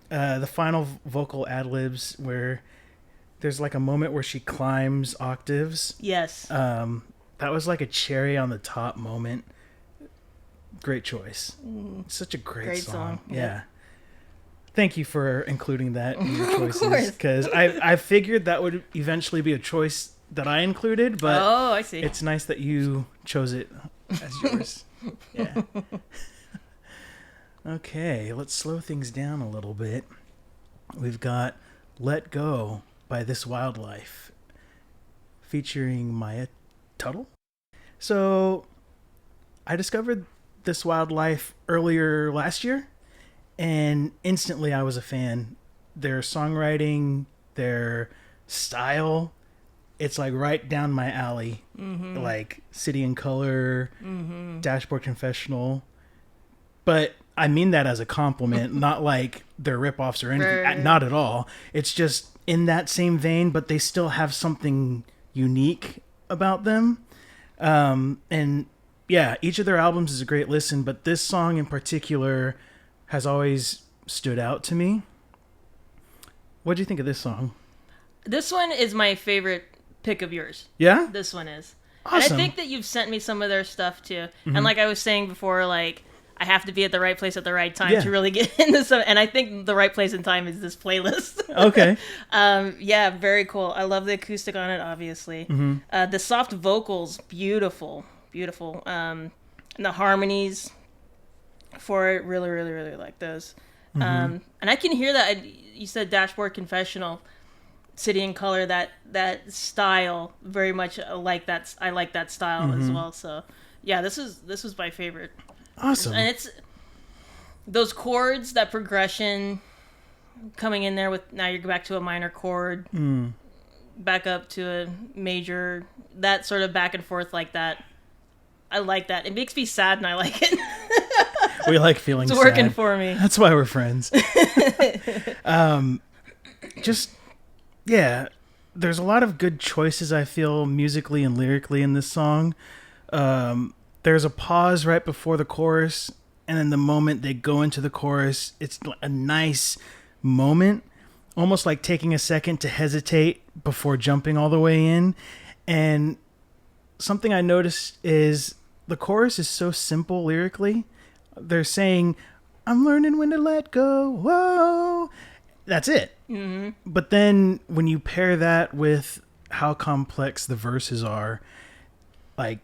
The final vocal ad-libs where there's like a moment where she climbs octaves. Yes. That was like a cherry on the top moment. Great choice. Such a great song. Yeah. Thank you for including that in your choices. Because I figured that would eventually be a choice that I included, but I see. It's nice that you chose it as yours. Yeah. Okay, let's slow things down a little bit. We've got Let Go by This Wildlife, featuring Maya Tuttle. So I discovered This Wildlife earlier last year, and instantly I was a fan. Their songwriting, their style, it's like right down my alley. Mm-hmm. Like City and Color, Dashboard Confessional. But I mean that as a compliment, not like they're ripoffs or anything. Right. Not at all. It's just in that same vein, but they still have something unique about them. And yeah, each of their albums is a great listen, but this song in particular has always stood out to me. What do you think of this song? This one is my favorite pick of yours. Yeah? This one is. Awesome. And I think that you've sent me some of their stuff too. Mm-hmm. And like I was saying before, like, I have to be at the right place at the right time to really get into some. And I think the right place and time is this playlist. Okay. Yeah, very cool. I love the acoustic on it, obviously. Mm-hmm. The soft vocals, beautiful, beautiful. And the harmonies for it, really, really, really like those. Mm-hmm. And I can hear that. You said Dashboard Confessional, City and Color. That style very much like that. I like that style as well. So yeah, this was my favorite. Awesome. And it's those chords, that progression coming in there with, now you're back to a minor chord, back up to a major, that sort of back and forth like that. I like that. It makes me sad and I like it. We like feeling sad. It's working for me. That's why we're friends. There's a lot of good choices, I feel, musically and lyrically in this song. There's a pause right before the chorus, and then the moment they go into the chorus, it's a nice moment, almost like taking a second to hesitate before jumping all the way in. And something I noticed is the chorus is so simple lyrically. They're saying, I'm learning when to let go, whoa. That's it. Mm-hmm. But then when you pair that with how complex the verses are, like,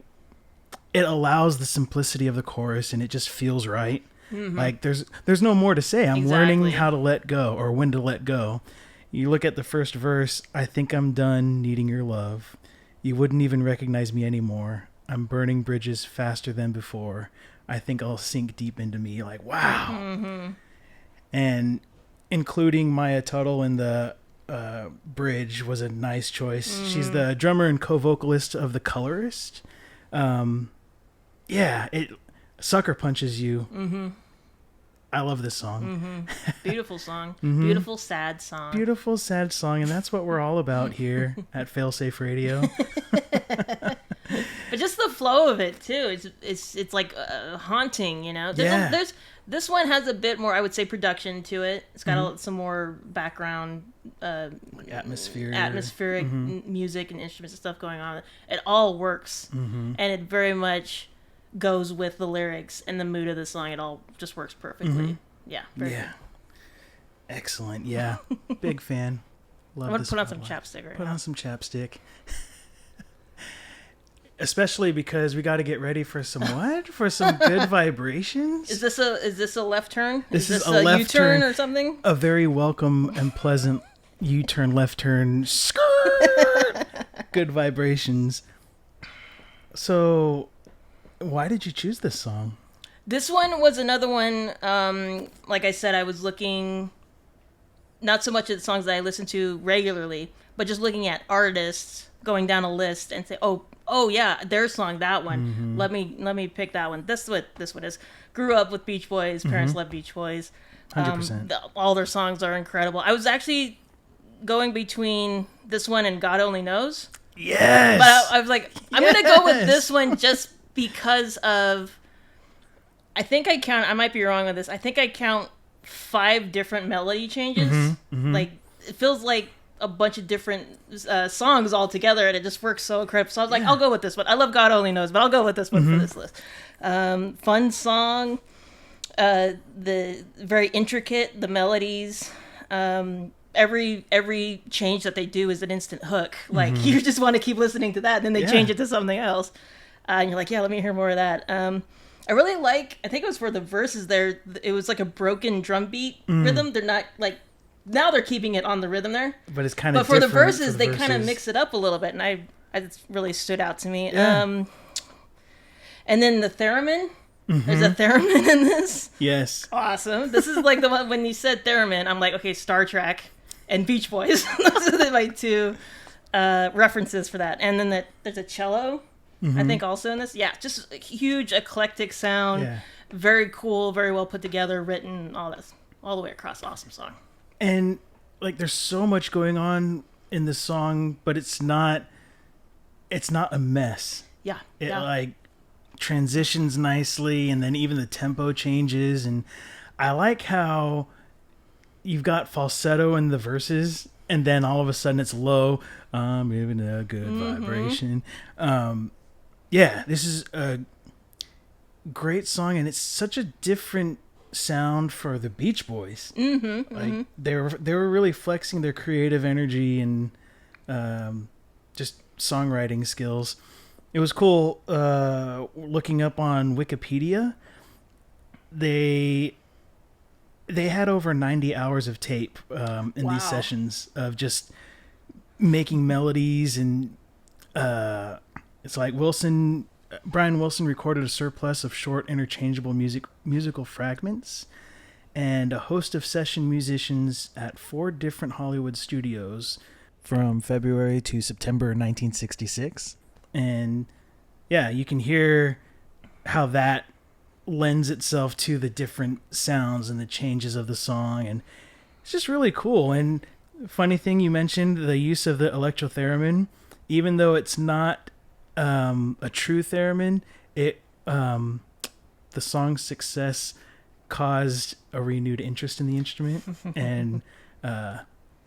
it allows the simplicity of the chorus, and it just feels right. Mm-hmm. Like there's no more to say. I'm learning how to let go, or when to let go. You look at the first verse. I think I'm done needing your love. You wouldn't even recognize me anymore. I'm burning bridges faster than before. I think I'll sink deep into me. Like, wow. Mm-hmm. And including Maya Tuttle in the bridge was a nice choice. Mm-hmm. She's the drummer and co-vocalist of The Colorist. It sucker punches you. Mm-hmm. I love this song. Mm-hmm. Beautiful song. Mm-hmm. Beautiful, sad song. Beautiful, sad song. And that's what we're all about here at Failsafe Radio. But just the flow of it, too. It's like haunting, you know? This one has a bit more, I would say, production to it. It's got some more background atmospheric music and instruments and stuff going on. It all works. Mm-hmm. And it very much goes with the lyrics and the mood of the song. It all just works perfectly. Mm-hmm. Yeah. Very good. Excellent. Yeah. Big fan. Love I'm going this to put on some chapstick right now. Put on some chapstick. especially because we got to get ready for some what? For some good vibrations. Is this a left turn? This is a left U-turn turn or something? A very welcome and pleasant U-turn, left turn, skirt. Good vibrations. So, why did you choose this song? This one was another one. Like I said, I was looking not so much at the songs that I listen to regularly, but just looking at artists, going down a list and say, oh yeah, their song, that one. Mm-hmm. Let me pick that one. This one is. Grew up with Beach Boys. Parents love Beach Boys. 100%. All their songs are incredible. I was actually going between this one and God Only Knows. Yes. But I was like, I'm gonna go with this one just because of. I might be wrong with this. I think I count 5 different melody changes. Like it feels like a bunch of different songs all together, and it just works so incredible. So I was like, I'll go with this one. I love God Only Knows, but I'll go with this one for this list. Fun song, the very intricate, the melodies. Every change that they do is an instant hook. Like you just want to keep listening to that, and then they change it to something else, and you're like, yeah, let me hear more of that. I really like. I think it was for the verses there. It was like a broken drum beat rhythm. They're not like. Now they're keeping it on the rhythm there, but it's kind of. But for the verses, they kind of mix it up a little bit, and it really stood out to me. Yeah. And then the theremin. There's a theremin in this. Yes. Awesome. This is like the one when you said theremin, I'm like, okay, Star Trek and Beach Boys. Those are my 2 references for that. And then there's a cello, I think, also in this. Yeah, just a huge eclectic sound. Yeah. Very cool, very well put together, written, all this, all the way across. Awesome song. And like, there's so much going on in this song, but it's not a mess. Yeah. It like transitions nicely, and then even the tempo changes. And I like how you've got falsetto in the verses, and then all of a sudden it's low. I'm giving a good vibration. Yeah, this is a great song, and it's such a different sound for the Beach Boys. Like they were really flexing their creative energy and just songwriting skills. It was cool looking up on Wikipedia. They had over 90 hours of tape in these sessions of just making melodies, and it's like Brian Wilson recorded a surplus of short interchangeable musical fragments, and a host of session musicians at 4 different Hollywood studios from February to September 1966. And yeah, you can hear how that lends itself to the different sounds and the changes of the song, and it's just really cool. And funny thing, you mentioned the use of the electrotheremin. Even though it's not a true theremin, the song's success caused a renewed interest in the instrument, and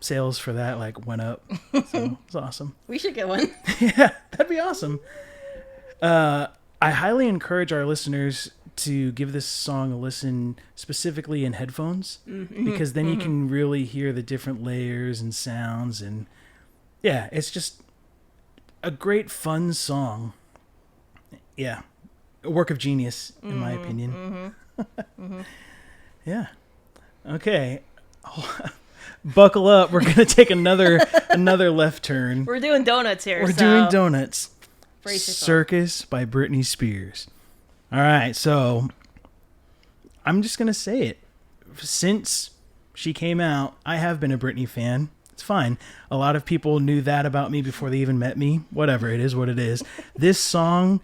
sales for that like went up. So it's awesome. We should get one. Yeah, that'd be awesome. I highly encourage our listeners to give this song a listen, specifically in headphones, because then you can really hear the different layers and sounds, and yeah, it's just a great fun song. Yeah, a work of genius in my opinion. Yeah. Okay. Buckle up. We're going to take another left turn. We're doing donuts here. We're doing donuts. Circus by Britney Spears. All right. So I'm just going to say it. Since she came out, I have been a Britney fan. It's fine. A lot of people knew that about me before they even met me. Whatever. It is what it is. This song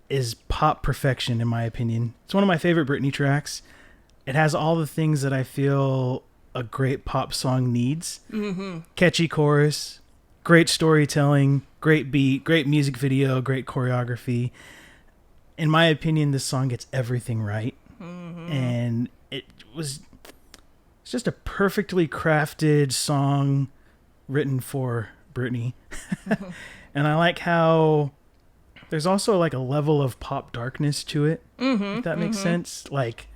is pop perfection, in my opinion. It's one of my favorite Britney tracks. It has all the things that I feel a great pop song needs. Catchy chorus, great storytelling, great beat, great music video, great choreography. In my opinion, this song gets everything right. And it's just a perfectly crafted song written for Britney. And I like how there's also like a level of pop darkness to it, if that makes sense. Like,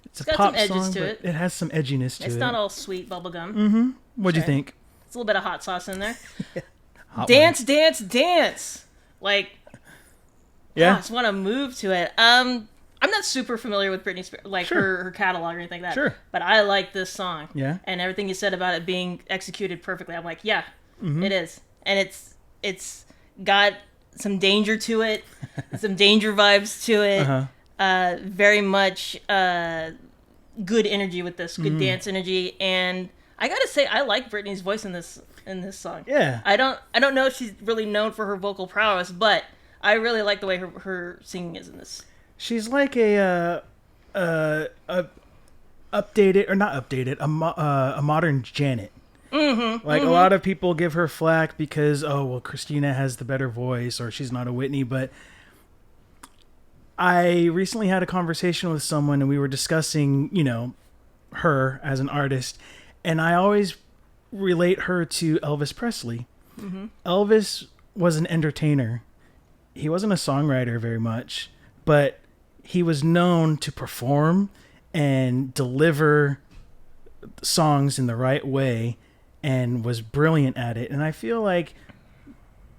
it's a got pop some edges song, to but it. It has some edginess to it. It's not all sweet bubblegum. What'd you think? It's a little bit of hot sauce in there. Hot Dance, dance, dance. Like, Yeah. I just want to move to it. I'm not super familiar with Britney Spears, like Sure. her catalog or anything like that. Sure. But I like this song. Yeah. And everything you said about it being executed perfectly, I'm like, yeah, Mm-hmm. it is. And it's got some danger to it, some danger vibes to it. Very much good energy with this, good dance energy. And I gotta say, I like Britney's voice in this song. Yeah. I don't know if she's really known for her vocal prowess, but I really like the way her singing is in this. She's like a updated, or not updated, a modern Janet. Like, a lot of people give her flack because, oh, well, Christina has the better voice, or she's not a Whitney. But I recently had a conversation with someone, and we were discussing, her as an artist, and I always relate her to Elvis Presley. Elvis was an entertainer. He wasn't a songwriter very much, but he was known to perform and deliver songs in the right way, and was brilliant at it. And I feel like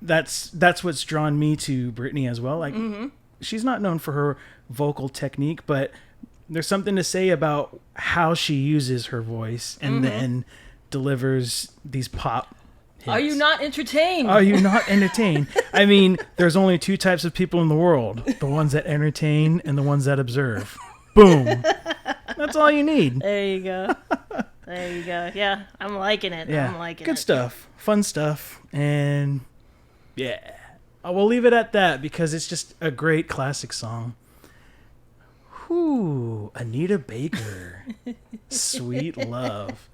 that's what's drawn me to Britney as well. Like, she's not known for her vocal technique, but there's something to say about how she uses her voice and then delivers these pop hits. Are you not entertained? Are you not entertained? I mean, there's only two types of people in the world: the ones that entertain and the ones that observe. Boom. That's all you need. There you go. There you go. Yeah, I'm liking it. Yeah, I'm liking good it. stuff, fun stuff, and yeah, we'll leave it at that because it's just a great classic song. Whew, Anita Baker, Sweet Love.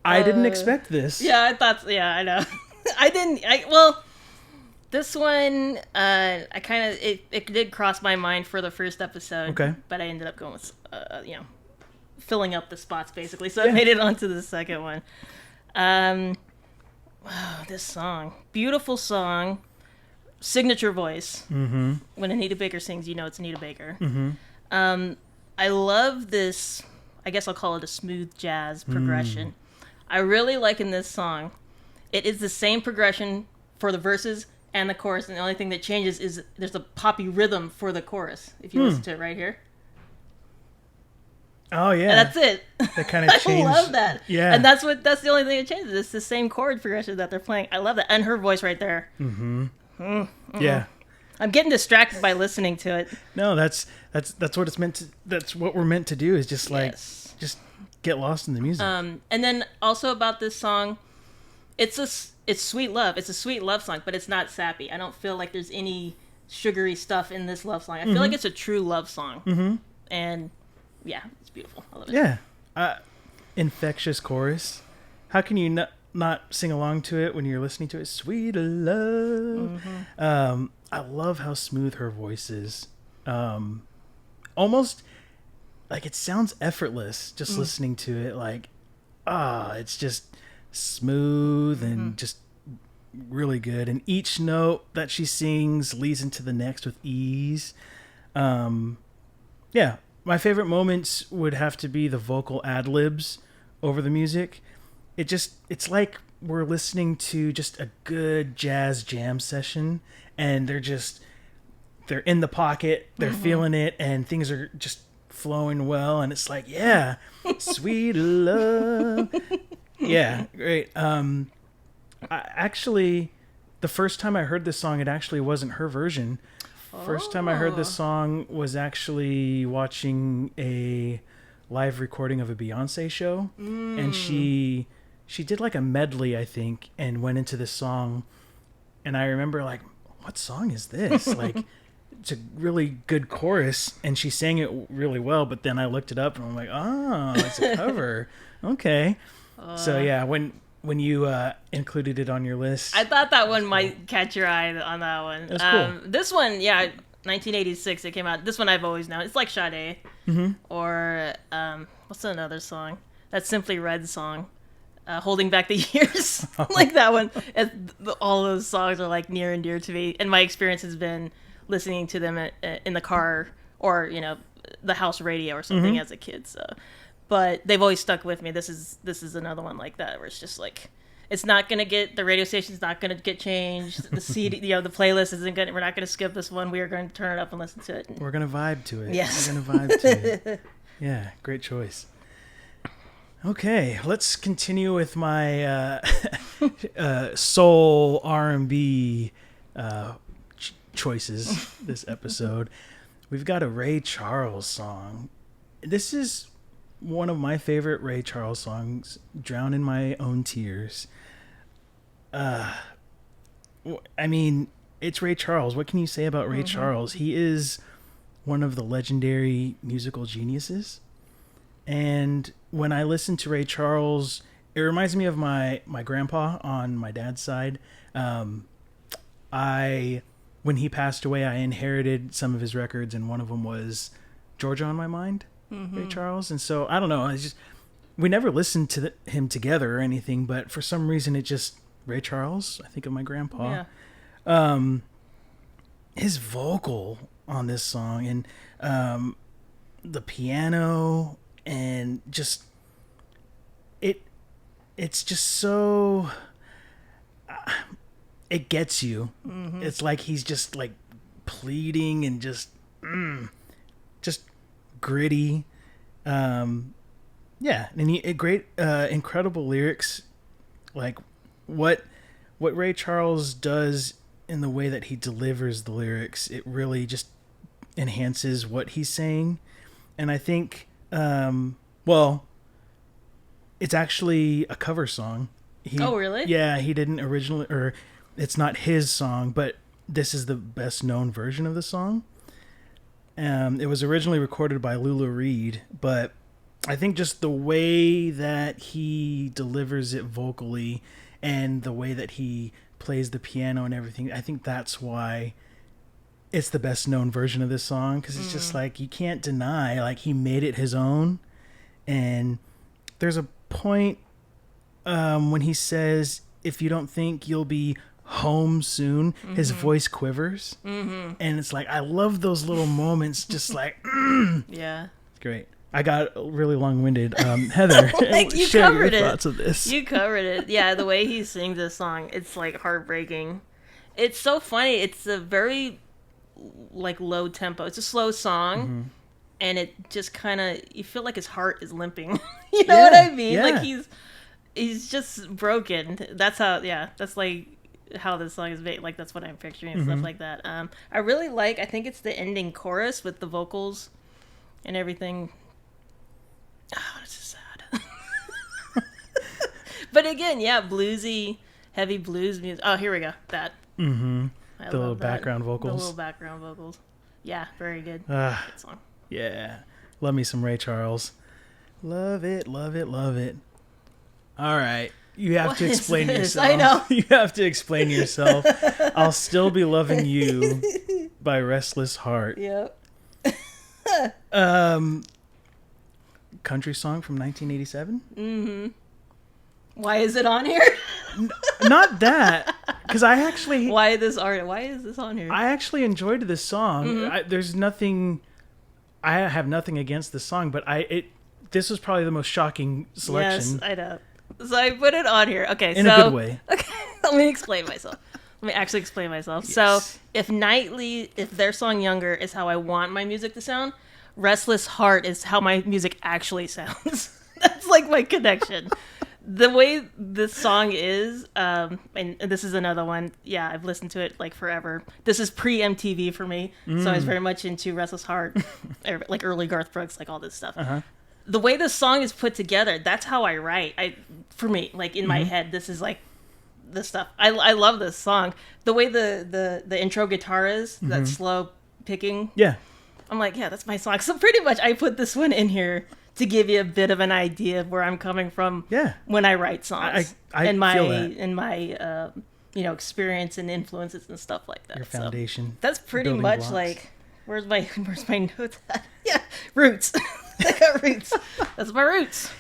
I didn't expect this. Yeah, I thought. Yeah, I know. This one, I kind of it did cross my mind for the first episode. Okay. But I ended up going with, filling up the spots basically. So I made it onto the second one. This song, beautiful song, signature voice. Mm-hmm. When Anita Baker sings, you know it's Anita Baker. Mm-hmm. I love this. I guess I'll call it a smooth jazz progression. I really like in this song. It is the same progression for the verses and the chorus, and the only thing that changes is there's a poppy rhythm for the chorus. If you listen to it right here, Oh yeah, and that's it. That kind of changed. I love that. Yeah, and that's the only thing that changes. It's the same chord progression that they're playing. I love that, and her voice right there. Yeah. I'm getting distracted by listening to it. No, that's what it's meant to. That's what we're meant to do. Is just like just get lost in the music. And then also about this song, it's sweet love. It's a sweet love song, but it's not sappy. I don't feel like there's any sugary stuff in this love song. I feel like it's a true love song. And yeah, it's beautiful. I love it. Yeah, infectious chorus. How can you not sing along to it when you're listening to it? Sweet love. I love how smooth her voice is. Almost like it sounds effortless just listening to it. Like, it's just smooth and just really good. And each note that she sings leads into the next with ease. Yeah, my favorite moments would have to be the vocal ad-libs over the music. It's like we're listening to just a good jazz jam session, and they're in the pocket, they're feeling it, and things are just flowing well, and it's like, yeah, sweet love. Yeah, great. Actually, the first time I heard this song, it actually wasn't her version. First time I heard this song was actually watching a live recording of a Beyonce show, and she did like a medley, I think, and went into this song, and I remember like, what song is this? Like, it's a really good chorus, and she sang it really well, but then I looked it up and I'm like, oh, it's a cover. Okay. So yeah, when you included it on your list, I thought that one might catch your eye on that one. That's cool. This one, 1986 it came out. This one I've always known. It's like Sade. Or what's another song? That Simply Red song. Holding Back the Years. Like that one. All those songs are like near and dear to me. And my experience has been listening to them in the car or, the house radio or something as a kid. So, but they've always stuck with me. This is another one like that where it's just like, It's not gonna get the radio station's not gonna get changed. The CD, the playlist isn't gonna. We're not gonna skip this one. We are going to turn it up and listen to it. We're gonna vibe to it. Yes. We're gonna vibe to it. Yeah, great choice. Okay, let's continue with my soul R&B choices this episode. We've got a Ray Charles song. This is one of my favorite Ray Charles songs, Drown in My Own Tears. I mean, it's Ray Charles. What can you say about Ray Charles? He is one of the legendary musical geniuses. And when I listen to Ray Charles, it reminds me of my grandpa on my dad's side. When he passed away, I inherited some of his records, and one of them was Georgia on My Mind, Ray Charles. And so, I don't know, we never listened to him together or anything, but for some reason it just, Ray Charles, I think of my grandpa. Yeah. His vocal on this song, and the piano, and just it's just so it gets you. It's like he's just like pleading and just gritty. And great incredible lyrics. Like what Ray Charles does in the way that he delivers the lyrics, it really just enhances what he's saying. And I think it's actually a cover song. Oh, really? Yeah, he didn't originally, or it's not his song, but this is the best known version of the song. It was originally recorded by Lula Reed, but I think just the way that he delivers it vocally and the way that he plays the piano and everything, I think that's why it's the best known version of this song, because it's just like, you can't deny, like, he made it his own. And there's a point when he says, if you don't think you'll be home soon, his voice quivers. And it's like, I love those little moments, just like, Yeah. It's great. I got really long-winded. Heather, Like, you share covered your it. thoughts of this. You covered it. Yeah, the way he sings this song, it's like heartbreaking. It's so funny. It's a very like low tempo. It's a slow song, and it just kind of, you feel like his heart is limping. You know what I mean? Yeah. Like he's just broken. That's how. Yeah, that's like how this song is made. Like that's what I'm picturing and stuff like that. I really like. I think it's the ending chorus with the vocals and everything. Oh, it's so sad. But again, yeah, bluesy, heavy blues music. Oh, here we go. That. The little background vocals. The little background vocals. Yeah, very good. Good song. Yeah. Love me some Ray Charles. Love it, love it, love it. All right. You have to explain this? yourself. I know. You have to explain yourself. I'll Still Be Loving You by Restless Heart. Yep. Country song from 1987? Why is it on here? Not that. Because I actually... Why is this on here? I actually enjoyed this song. There's nothing... I have nothing against the song, but this was probably the most shocking selection. Yes, I know. So I put it on here. Okay, In a good way. Okay, let me explain myself. Let me actually explain myself. Yes. So if their song Younger is how I want my music to sound, Restless Heart is how my music actually sounds. That's like my connection. The way this song is, and this is another one, yeah, I've listened to it like forever. This is pre-MTV for me, so I was very much into Restless Heart, like early Garth Brooks, like all this stuff. The way this song is put together, that's how I write. For me, like in my head, this is like the stuff. I love this song. The way the intro guitar is, that slow picking. Yeah. I'm like, yeah, that's my song. So pretty much I put this one in here to give you a bit of an idea of where I'm coming from when I write songs. I and my feel that. and my experience and influences and stuff like that. Your foundation. So that's pretty building much blocks. like where's my notes at? Yeah, roots. I got roots. That's my roots.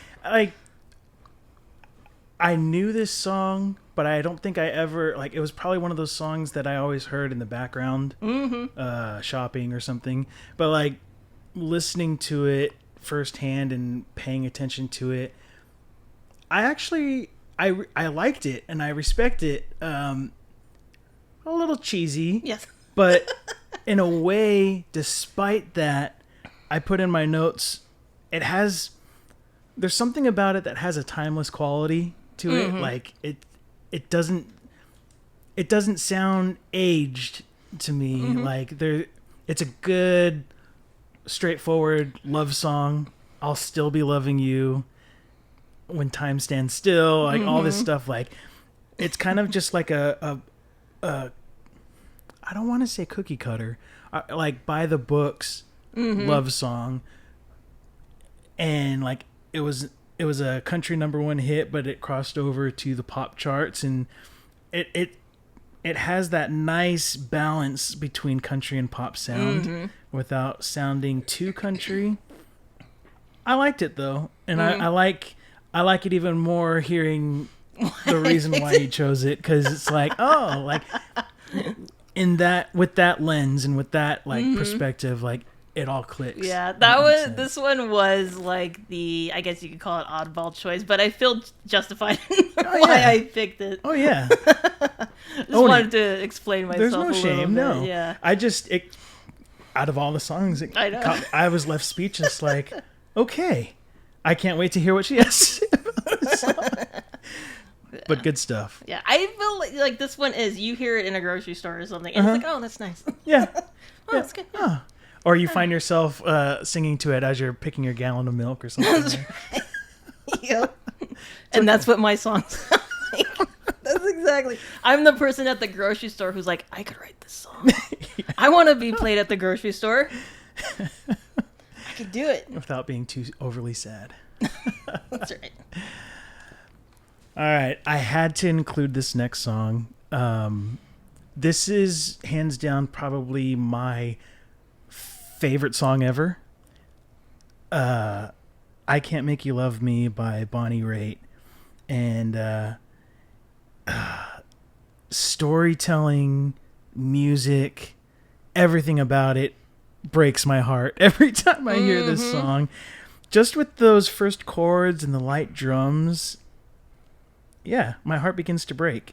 I knew this song, but I don't think I ever, like, it was probably one of those songs that I always heard in the background, shopping or something. But like listening to it firsthand and paying attention to it, I I liked it and I respect it. A little cheesy, Yes. but in a way, despite that, I put in my notes. There's something about it that has a timeless quality to it. Like it doesn't sound aged to me. Like it's a good, straightforward love song. I'll still be loving you when time stands still. Like all this stuff. Like it's kind of just like a I don't want to say cookie cutter, like by the books love song. And like it was a country #1 hit, but it crossed over to the pop charts, and it has that nice balance between country and pop sound without sounding too country. I liked it though, and I like it even more hearing the reason why you chose it, because it's like, oh, like in that, with that lens and with that like perspective, like it all clicks. Yeah, this one was like the, I guess you could call it oddball choice, but I feel justified in why I picked it. Oh yeah. Just wanted to explain myself. There's no a little shame. bit. No. Yeah. Out of all the songs, I know. I was left speechless. Like, okay, I can't wait to hear what she has to say about this song. But good stuff. Yeah, I feel like this one is, you hear it in a grocery store or something, and it's like, oh, that's nice. Yeah. That's good. Oh. Or you find yourself singing to it as you're picking your gallon of milk or something. That's right. Yep. And that's what my songs sound like. That's exactly. I'm the person at the grocery store who's like, I could write this song. I want to be played at the grocery store. I could do it. Without being too overly sad. That's right. All right. I had to include this next song. This is hands down probably my favorite song ever. I Can't Make You Love Me by Bonnie Raitt. And storytelling, music, everything about it breaks my heart every time I hear this song. Just with those first chords and the light drums, yeah, my heart begins to break.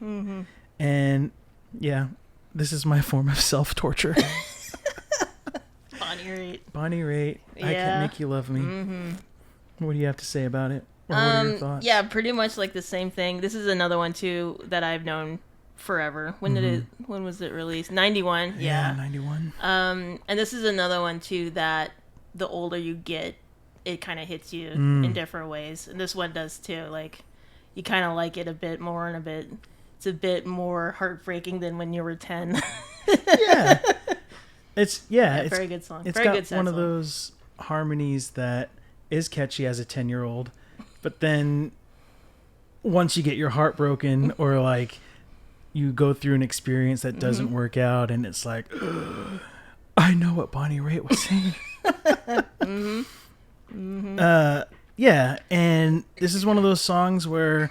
And yeah, this is my form of self-torture. Bonnie Raitt, I Can't Make You Love Me. What do you have to say about it? Or what are your thoughts? Yeah, pretty much like the same thing. This is another one too that I've known forever. When was it released? 91. Yeah, 91. And this is another one too that the older you get, it kind of hits you in different ways. And this one does too. Like, you kind of like it a bit more and it's a bit more heartbreaking than when you were 10. Yeah. It's very good song. It's very got good one of song. those harmonies that is catchy as a 10-year-old, but then once you get your heart broken or like you go through an experience that doesn't work out, and it's like, I know what Bonnie Raitt was saying. Yeah, and this is one of those songs where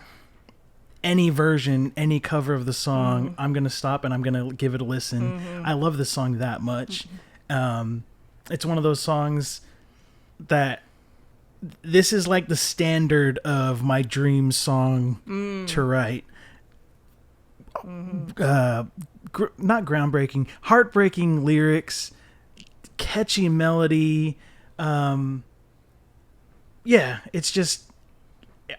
any version, any cover of the song, I'm going to stop and I'm going to give it a listen. I love this song that much. It's one of those songs that this is like the standard of my dream song to write. Not groundbreaking, heartbreaking lyrics, catchy melody. Yeah, it's just,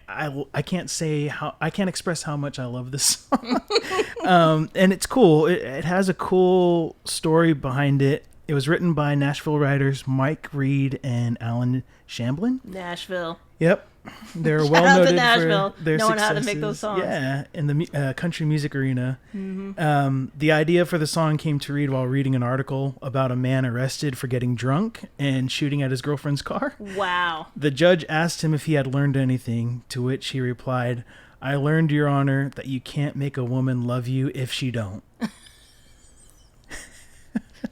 I can't express how much I love this song. And it's cool. It has a cool story behind it. It was written by Nashville writers Mike Reed and Alan Shamblin. Nashville. Yep. They're Shout well out to noted Nashville, for their knowing successes. how to make those songs. Yeah, in the country music arena. The idea for the song came to Reed while reading an article about a man arrested for getting drunk and shooting at his girlfriend's car. Wow. The judge asked him if he had learned anything, to which he replied, "I learned, Your Honor, that you can't make a woman love you if she don't."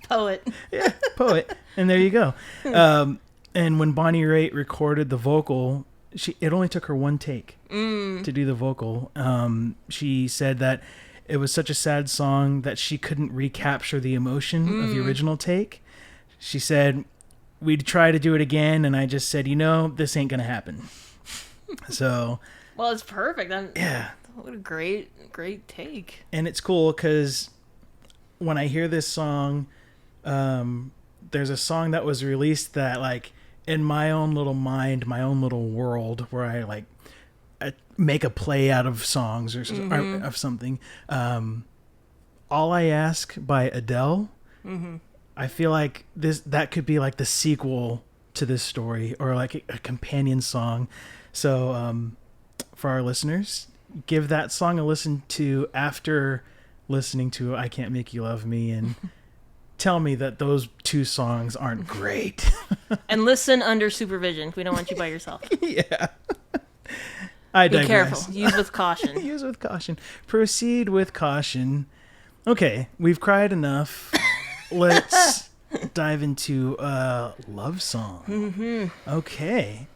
Poet. Yeah, poet. And there you go. And when Bonnie Raitt recorded the vocal, it only took her one take to do the vocal. She said that it was such a sad song that she couldn't recapture the emotion of the original take. She said, we'd try to do it again, and I just said, this ain't going to happen. So Well, it's perfect. Yeah. What a great take. And it's cool because when I hear this song, there's a song that was released that, like, in my own little mind, my own little world, where I make a play out of songs or of something. All I Ask by Adele. I feel like that could be like the sequel to this story, or like a companion song. So for our listeners, give that song a listen to after listening to I Can't Make You Love Me, and tell me that those two songs aren't great. And listen under supervision. We don't want you by yourself. Yeah. I digress. Be careful. Use with caution. Use with caution. Proceed with caution. Okay, we've cried enough. Let's dive into a love song. Okay.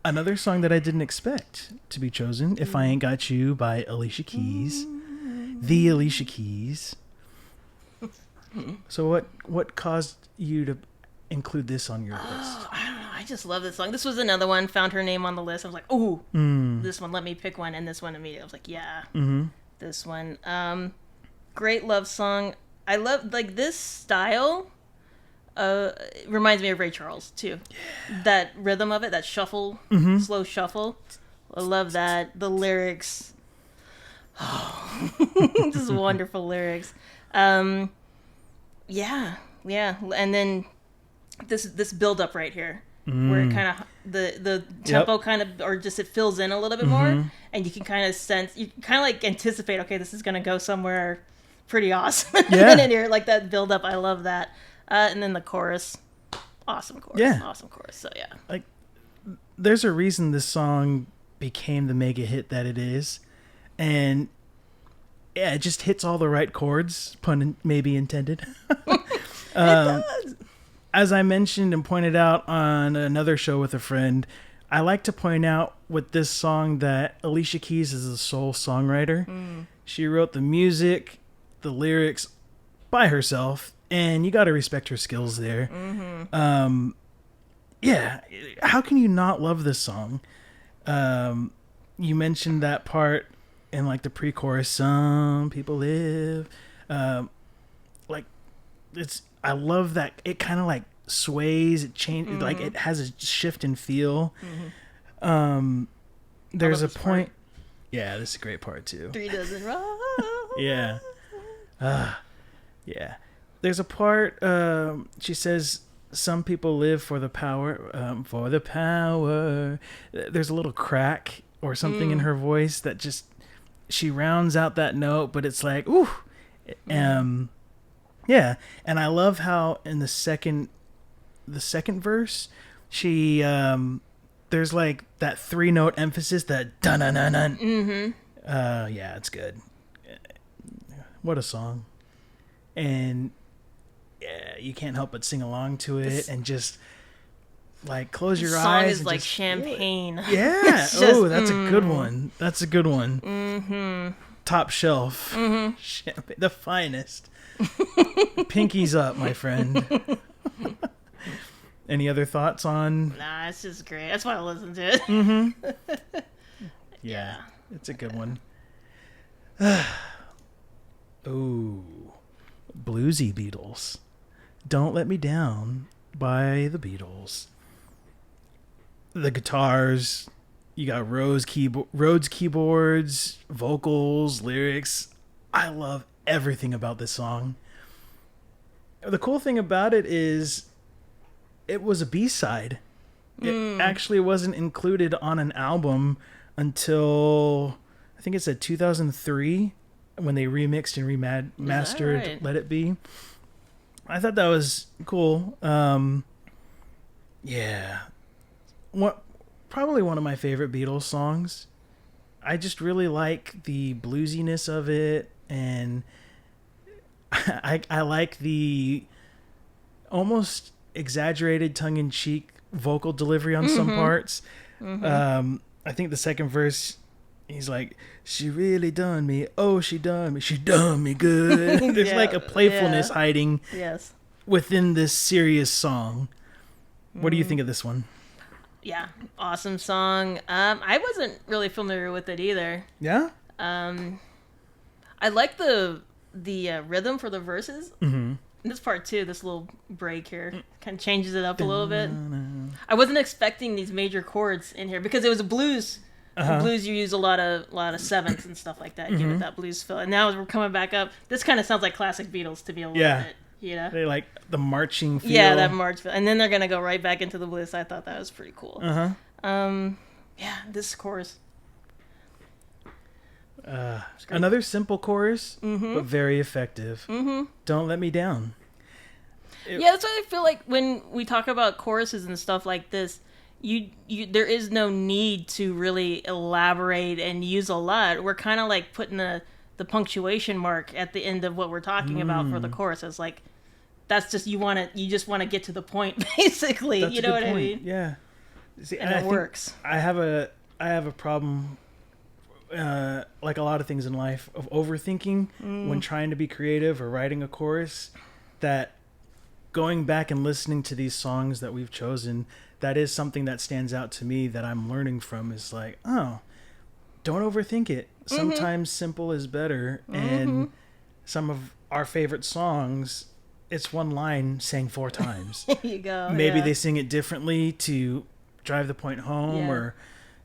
Another song that I didn't expect to be chosen, If I Ain't Got You by Alicia Keys. The Alicia Keys. So what caused you to include this on your list? I don't know. I just love this song. This was another one. Found her name on the list. I was like, ooh, this one. Let me pick one. And this one immediately. I was like, yeah, this one. Great love song. I love, like, this style. It reminds me of Ray Charles too. Yeah. That rhythm of it, that shuffle, slow shuffle. I love that. The lyrics. Just wonderful lyrics. Yeah. And then this build up right here, where it kind of the tempo kind of, or just it fills in a little bit more, and you can kind of sense, you kind of like anticipate, okay, this is gonna go somewhere pretty awesome. Yeah. And then here, like that build up, I love that. And then the chorus, awesome chorus. Yeah. Awesome chorus. So yeah. Like, there's a reason this song became the mega hit that it is, and yeah, it just hits all the right chords, pun maybe intended. It does. As I mentioned and pointed out on another show with a friend, I like to point out with this song that Alicia Keys is a sole songwriter. She wrote the music, the lyrics by herself, and you got to respect her skills there. Yeah, how can you not love this song? You mentioned that part in like the pre-chorus, some people live. Like, I love that it kind of like sways, it changes, like it has a shift in feel. There's a point. Yeah, this is a great part too. 3 dozen roll. Yeah. Yeah. There's a part, she says, some people live for the power, for the power. There's a little crack or something in her voice that just, she rounds out that note, but it's like, ooh. Yeah. And I love how in the second verse, she, there's like that 3-note emphasis, that dun-dun-dun-dun. Yeah, it's good. What a song. And yeah, you can't help but sing along to it and just like close your eyes. Song is and like just champagne. Yeah. Just, that's a good one. That's a good one. Top shelf. Champagne, the finest. Pinkies up, my friend. Any other thoughts on? Nah, it's just great. That's why I listen to it. Yeah, it's a good one. Ooh, bluesy Beatles. Don't Let Me Down by the Beatles. The guitars, you got Rhodes keyboards, vocals, lyrics. I love everything about this song. The cool thing about it is it was a B-side. It actually wasn't included on an album until, I think it said 2003, when they remixed and remastered right? Let It Be. I thought that was cool. Yeah. Probably one of my favorite Beatles songs. I just really like the bluesiness of it, and I like the almost exaggerated tongue-in-cheek vocal delivery on some parts. I think the second verse, he's like, she really done me. Oh, she done me good. There's like a playfulness hiding Yes. within this serious song. What do you think of this one? Yeah, awesome song. I wasn't really familiar with it either. Yeah. I like the rhythm for the verses. Mm-hmm. This part too, this little break here, kind of changes it up a little bit. I wasn't expecting these major chords in here because it was a blues. In blues, you use a lot of sevenths and stuff like that. Give it that blues feel. And now as we're coming back up, this kind of sounds like classic Beatles to me a little bit. You know? They like the marching feel. Yeah, that march feel. And then they're gonna go right back into the blues. I thought that was pretty cool. Yeah, this chorus. Another simple chorus, but very effective. Don't let me down. Yeah, that's why I feel like when we talk about choruses and stuff like this, you there is no need to really elaborate and use a lot. We're kind of like putting the punctuation mark at the end of what we're talking about for the chorus. It's like that's just you just want to get to the point, basically. That's you a know good what point. I mean? Yeah. See, And it works. I have a problem. Like a lot of things in life, of overthinking when trying to be creative or writing a chorus, that going back and listening to these songs that we've chosen, that is something that stands out to me that I'm learning from, is like, oh, don't overthink it. Sometimes simple is better. And some of our favorite songs, it's one line sang 4 times. There you go. Maybe they sing it differently to drive the point home or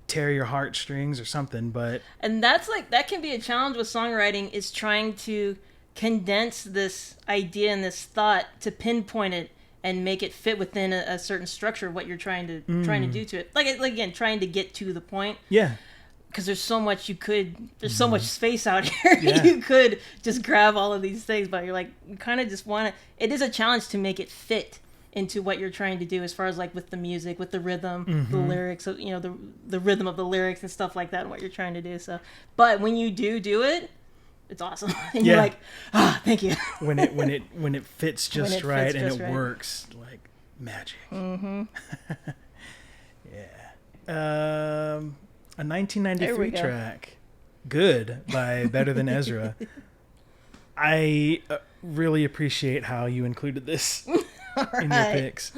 tear your heartstrings or something, and that's like that can be a challenge with songwriting, is trying to condense this idea and this thought to pinpoint it and make it fit within a certain structure of what you're trying to do to it, like again trying to get to the point, because there's so much so much space out here. You could just grab all of these things, but you're like, you kind of just want to, it is a challenge to make it fit into what you're trying to do, as far as like with the music, with the rhythm, the lyrics, you know, the rhythm of the lyrics and stuff like that, and what you're trying to do. So, but when you do it, it's awesome. And you're like, thank you. when it fits just right and it works like magic. A 1993 track, "Good" by Better Than Ezra. I really appreciate how you included this in your picks.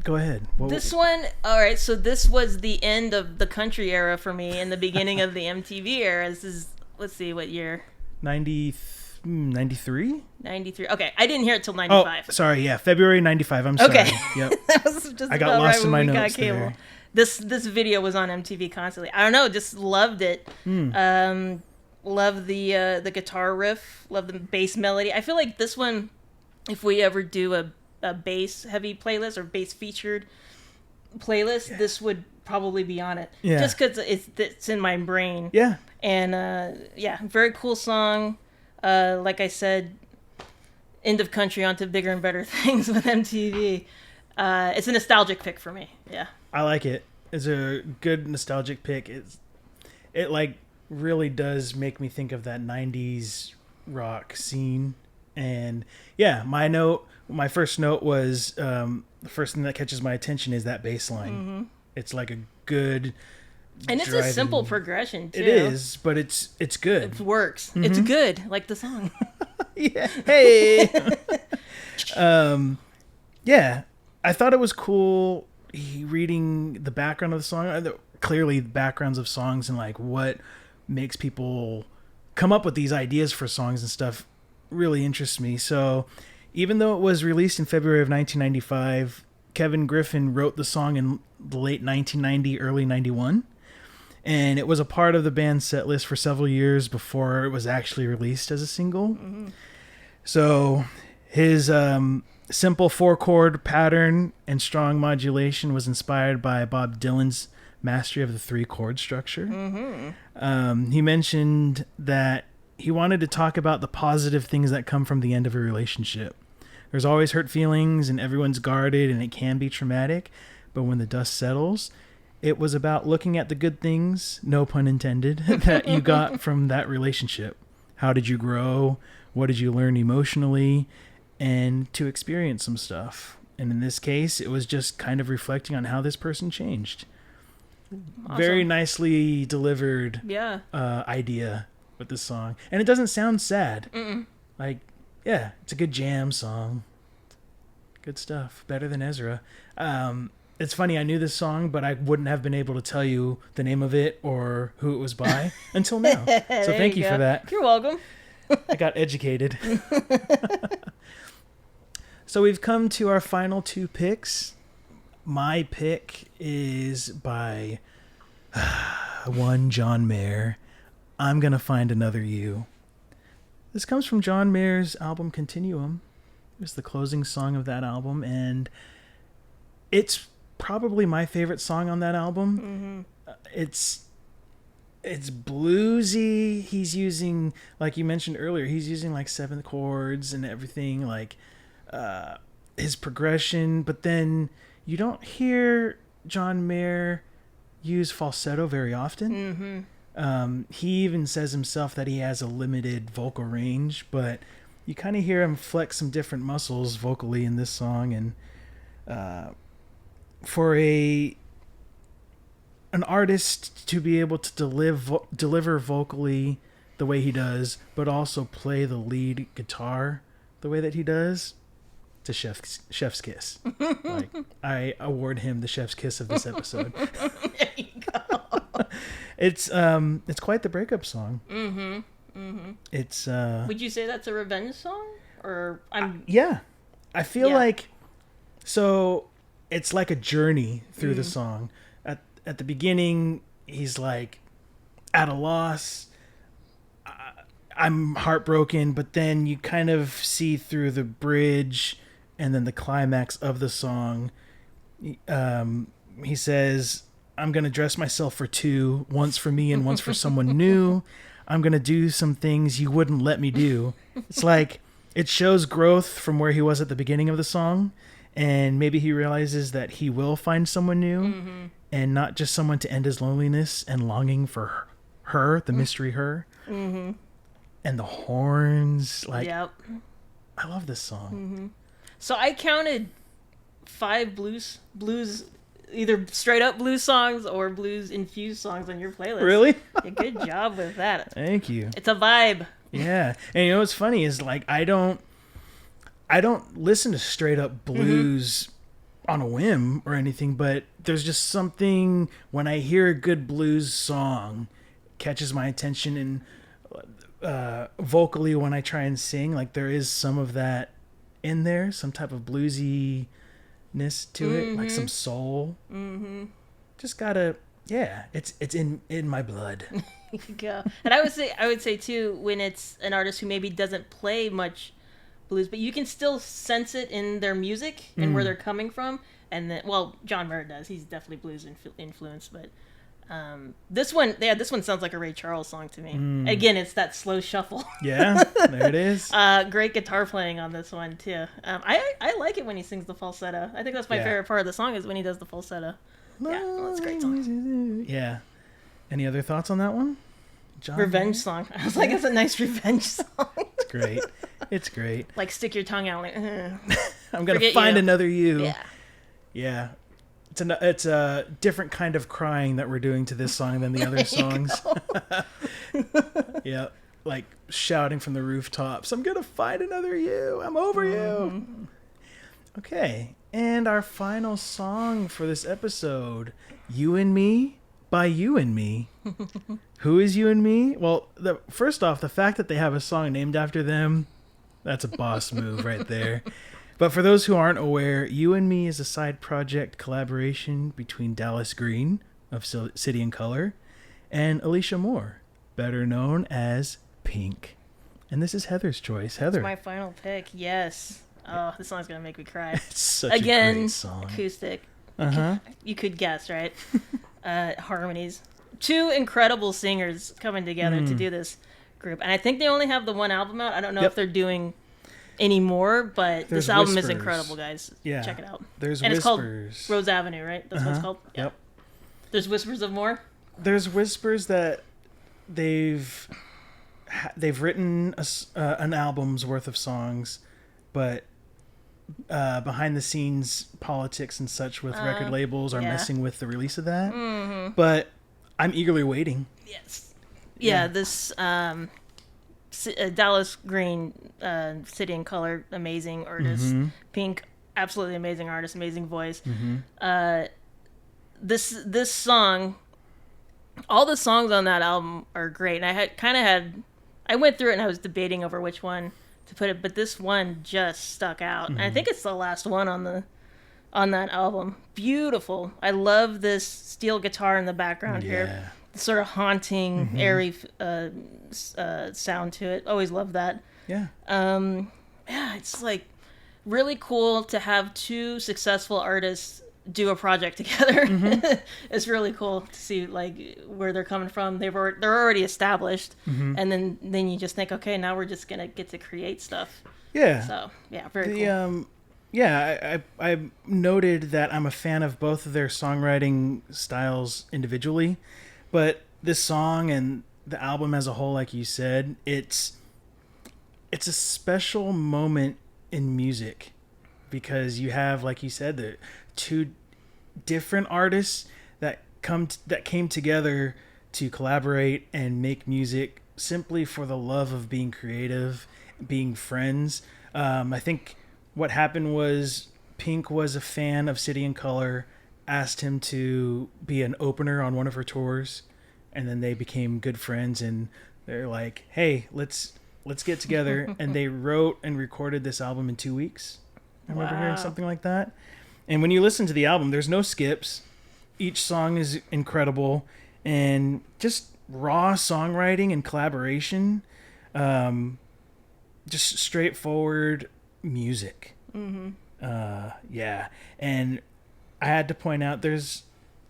Go ahead. This one, all right, so this was the end of the country era for me and the beginning of the MTV era. This is, let's see, what year? 93? 93. Okay, I didn't hear it till 95. Oh, sorry, yeah, February 95. I'm sorry. Okay. Yep. That was just I got lost in my when we notes got cable. there. This video was on MTV constantly. I don't know, just loved it. Love the guitar riff, love the bass melody. I feel like this one, if we ever do a bass heavy playlist or bass featured playlist, this would probably be on it. Yeah. Just because it's in my brain. Yeah. And very cool song. Like I said, end of country onto bigger and better things with MTV. It's a nostalgic pick for me. Yeah. I like it. It's a good nostalgic pick. It like really does make me think of that 90s rock scene. And yeah, my first note was the first thing that catches my attention is that bass line. It's like a good, and it's a simple progression too. It is, but it's good. It works. It's good, like the song. Yeah. Hey. Yeah, I thought it was cool reading the background of the song. Clearly, the backgrounds of songs and like what makes people come up with these ideas for songs and stuff really interests me. So even though it was released in February of 1995, Kevin Griffin wrote the song in the late 1990, early 91. And it was a part of the band's set list for several years before it was actually released as a single. So his simple 4-chord pattern and strong modulation was inspired by Bob Dylan's mastery of the 3-chord structure. He mentioned that he wanted to talk about the positive things that come from the end of a relationship. There's always hurt feelings and everyone's guarded and it can be traumatic, but when the dust settles, it was about looking at the good things, no pun intended, that you got from that relationship. How did you grow? What did you learn emotionally? And to experience some stuff. And in this case, it was just kind of reflecting on how this person changed. Awesome. Very nicely delivered idea with this song. And it doesn't sound sad. Like, yeah, it's a good jam song. Good stuff. Better than Ezra. it's funny. I knew this song, but I wouldn't have been able to tell you the name of it or who it was by until now. So thank you for that. You're welcome. I got educated. So we've come to our final two picks. My pick is by one John Mayer. I'm Gonna Find Another You. This comes from John Mayer's album Continuum. It's the closing song of that album, and it's probably my favorite song on that album. It's bluesy. He's using, like you mentioned earlier, he's using like seventh chords and everything, like his progression, but then you don't hear John Mayer use falsetto very often. He even says himself that he has a limited vocal range, but you kind of hear him flex some different muscles vocally in this song. And for an artist to be able to deliver vocally the way he does, but also play the lead guitar the way that he does, it's a chef's kiss. Like, I award him the chef's kiss of this episode. There you go. It's quite the breakup song. It's Would you say that's a revenge song? Or yeah. I feel like, so it's like a journey through the song. At the beginning, he's like at a loss. I'm heartbroken, but then you kind of see through the bridge and then the climax of the song. He says, I'm going to dress myself for two, once for me and once for someone new. I'm going to do some things you wouldn't let me do. It's like, it shows growth from where he was at the beginning of the song. And maybe he realizes that he will find someone new and not just someone to end his loneliness and longing for her, the mystery her. And the horns, like, I love this song. So I counted 5 blues, either straight up blues songs or blues infused songs on your playlist. Really? Yeah, good job with that. Thank you. It's a vibe. Yeah. And you know what's funny is, like, I don't listen to straight up blues on a whim or anything, but there's just something when I hear a good blues song catches my attention, and vocally when I try and sing, like, there is some of that in there, some type of bluesiness to it, like some soul. Just gotta, it's in my blood. There you go. And I would say too, when it's an artist who maybe doesn't play much blues, but you can still sense it in their music and where they're coming from. And then, well, John Mayer does. He's definitely blues influenced, but this one sounds like a Ray Charles song to me. Again, it's that slow shuffle. Yeah, there it is. Great guitar playing on this one too. I like it when he sings the falsetto. I think that's my favorite part of the song is when he does the falsetto. Yeah, well, it's a great song. Yeah. Any other thoughts on that one? John Revenge Mayer? song. I was like, it's a nice revenge song. It's great. It's great. Like, stick your tongue out. Like, I'm gonna find another you. Yeah. Yeah. It's a different kind of crying that we're doing to this song than the other songs. Yeah, like shouting from the rooftops, I'm gonna find another you. I'm over you. Okay, and our final song for this episode, You and Me by You and Me. Who is You and Me? Well, first off, the fact that they have a song named after them, that's a boss move right there. But for those who aren't aware, You and Me is a side project collaboration between Dallas Green of City and Color and Alicia Moore, better known as Pink. And this is Heather's choice. Heather. It's my final pick. Yes. Oh, this song's gonna make me cry. It's such a great song. Acoustic. You could guess, right? Harmonies. 2 incredible singers coming together to do this group, and I think they only have the one album out. I don't know if they're doing anymore, but this album is incredible, guys. Yeah, check it out. There's and Whispers. It's called Rose Avenue, right? That's what it's called. Yep. There's Whispers of More. There's Whispers that they've written an album's worth of songs, but behind the scenes politics and such with record labels are messing with the release of that. But I'm eagerly waiting. Yes. Yeah, this Dallas Green, City and Color, amazing artist. Pink, absolutely amazing artist, amazing voice. Mm-hmm. This song, all the songs on that album are great. And I went through it and I was debating over which one to put it, but this one just stuck out. And I think it's the last one on that album. Beautiful. I love this steel guitar in the background here. The sort of haunting, airy sound to it. Always love that. Yeah. Yeah, it's like really cool to have two successful artists do a project together. It's really cool to see like where they're coming from. They're already established, and then you just think, okay, now we're just gonna get to create stuff. Yeah. So yeah, very cool. I noted that I'm a fan of both of their songwriting styles individually, but this song and the album as a whole, like you said, it's a special moment in music because you have, like you said, the two different artists that came together to collaborate and make music simply for the love of being creative, being friends. I think what happened was Pink was a fan of City and Color, asked him to be an opener on one of her tours, and then they became good friends, and they're like, hey, let's get together. And they wrote and recorded this album in 2 weeks. I remember hearing something like that. And when you listen to the album, there's no skips. Each song is incredible, and just raw songwriting and collaboration, just straightforward music. Yeah. And I had to point out there's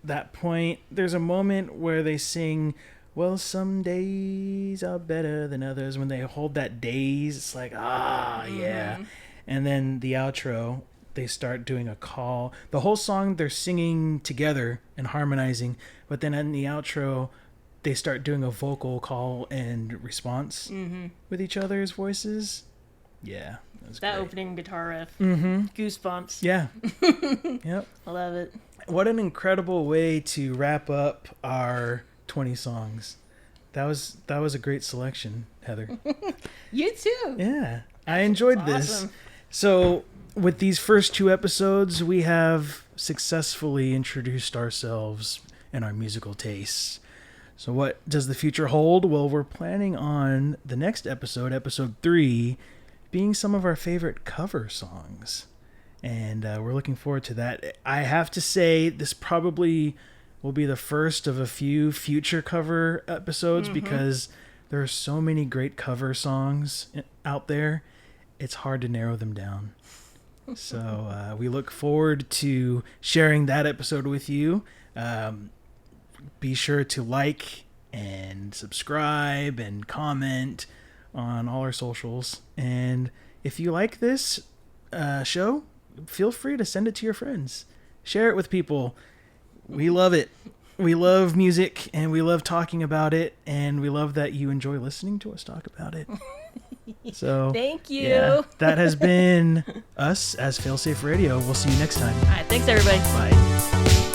a moment where they sing, well, some days are better than others. When they hold that days, it's like, yeah. And then the outro, they start doing a call. The whole song, they're singing together and harmonizing. But then in the outro, they start doing a vocal call and response with each other's voices. Yeah. That great. Opening guitar riff. Goosebumps. Yeah. Yep. I love it. What an incredible way to wrap up our 20 songs. That was a great selection, Heather. You too. Yeah. I enjoyed this. Awesome. So with these first 2 episodes, we have successfully introduced ourselves and our musical tastes. So what does the future hold? Well, we're planning on the next episode, episode 3, being some of our favorite cover songs. And we're looking forward to that. I have to say, this probably will be the first of a few future cover episodes because there are so many great cover songs out there. It's hard to narrow them down. So we look forward to sharing that episode with you. Be sure to like and subscribe and comment on all our socials. And if you like this show, feel free to send it to your friends. Share it with people. We love it. We love music, and we love talking about it, and we love that you enjoy listening to us talk about it. So thank you. Yeah, that has been us as Failsafe Radio. We'll see you next time. All right, thanks everybody. Bye.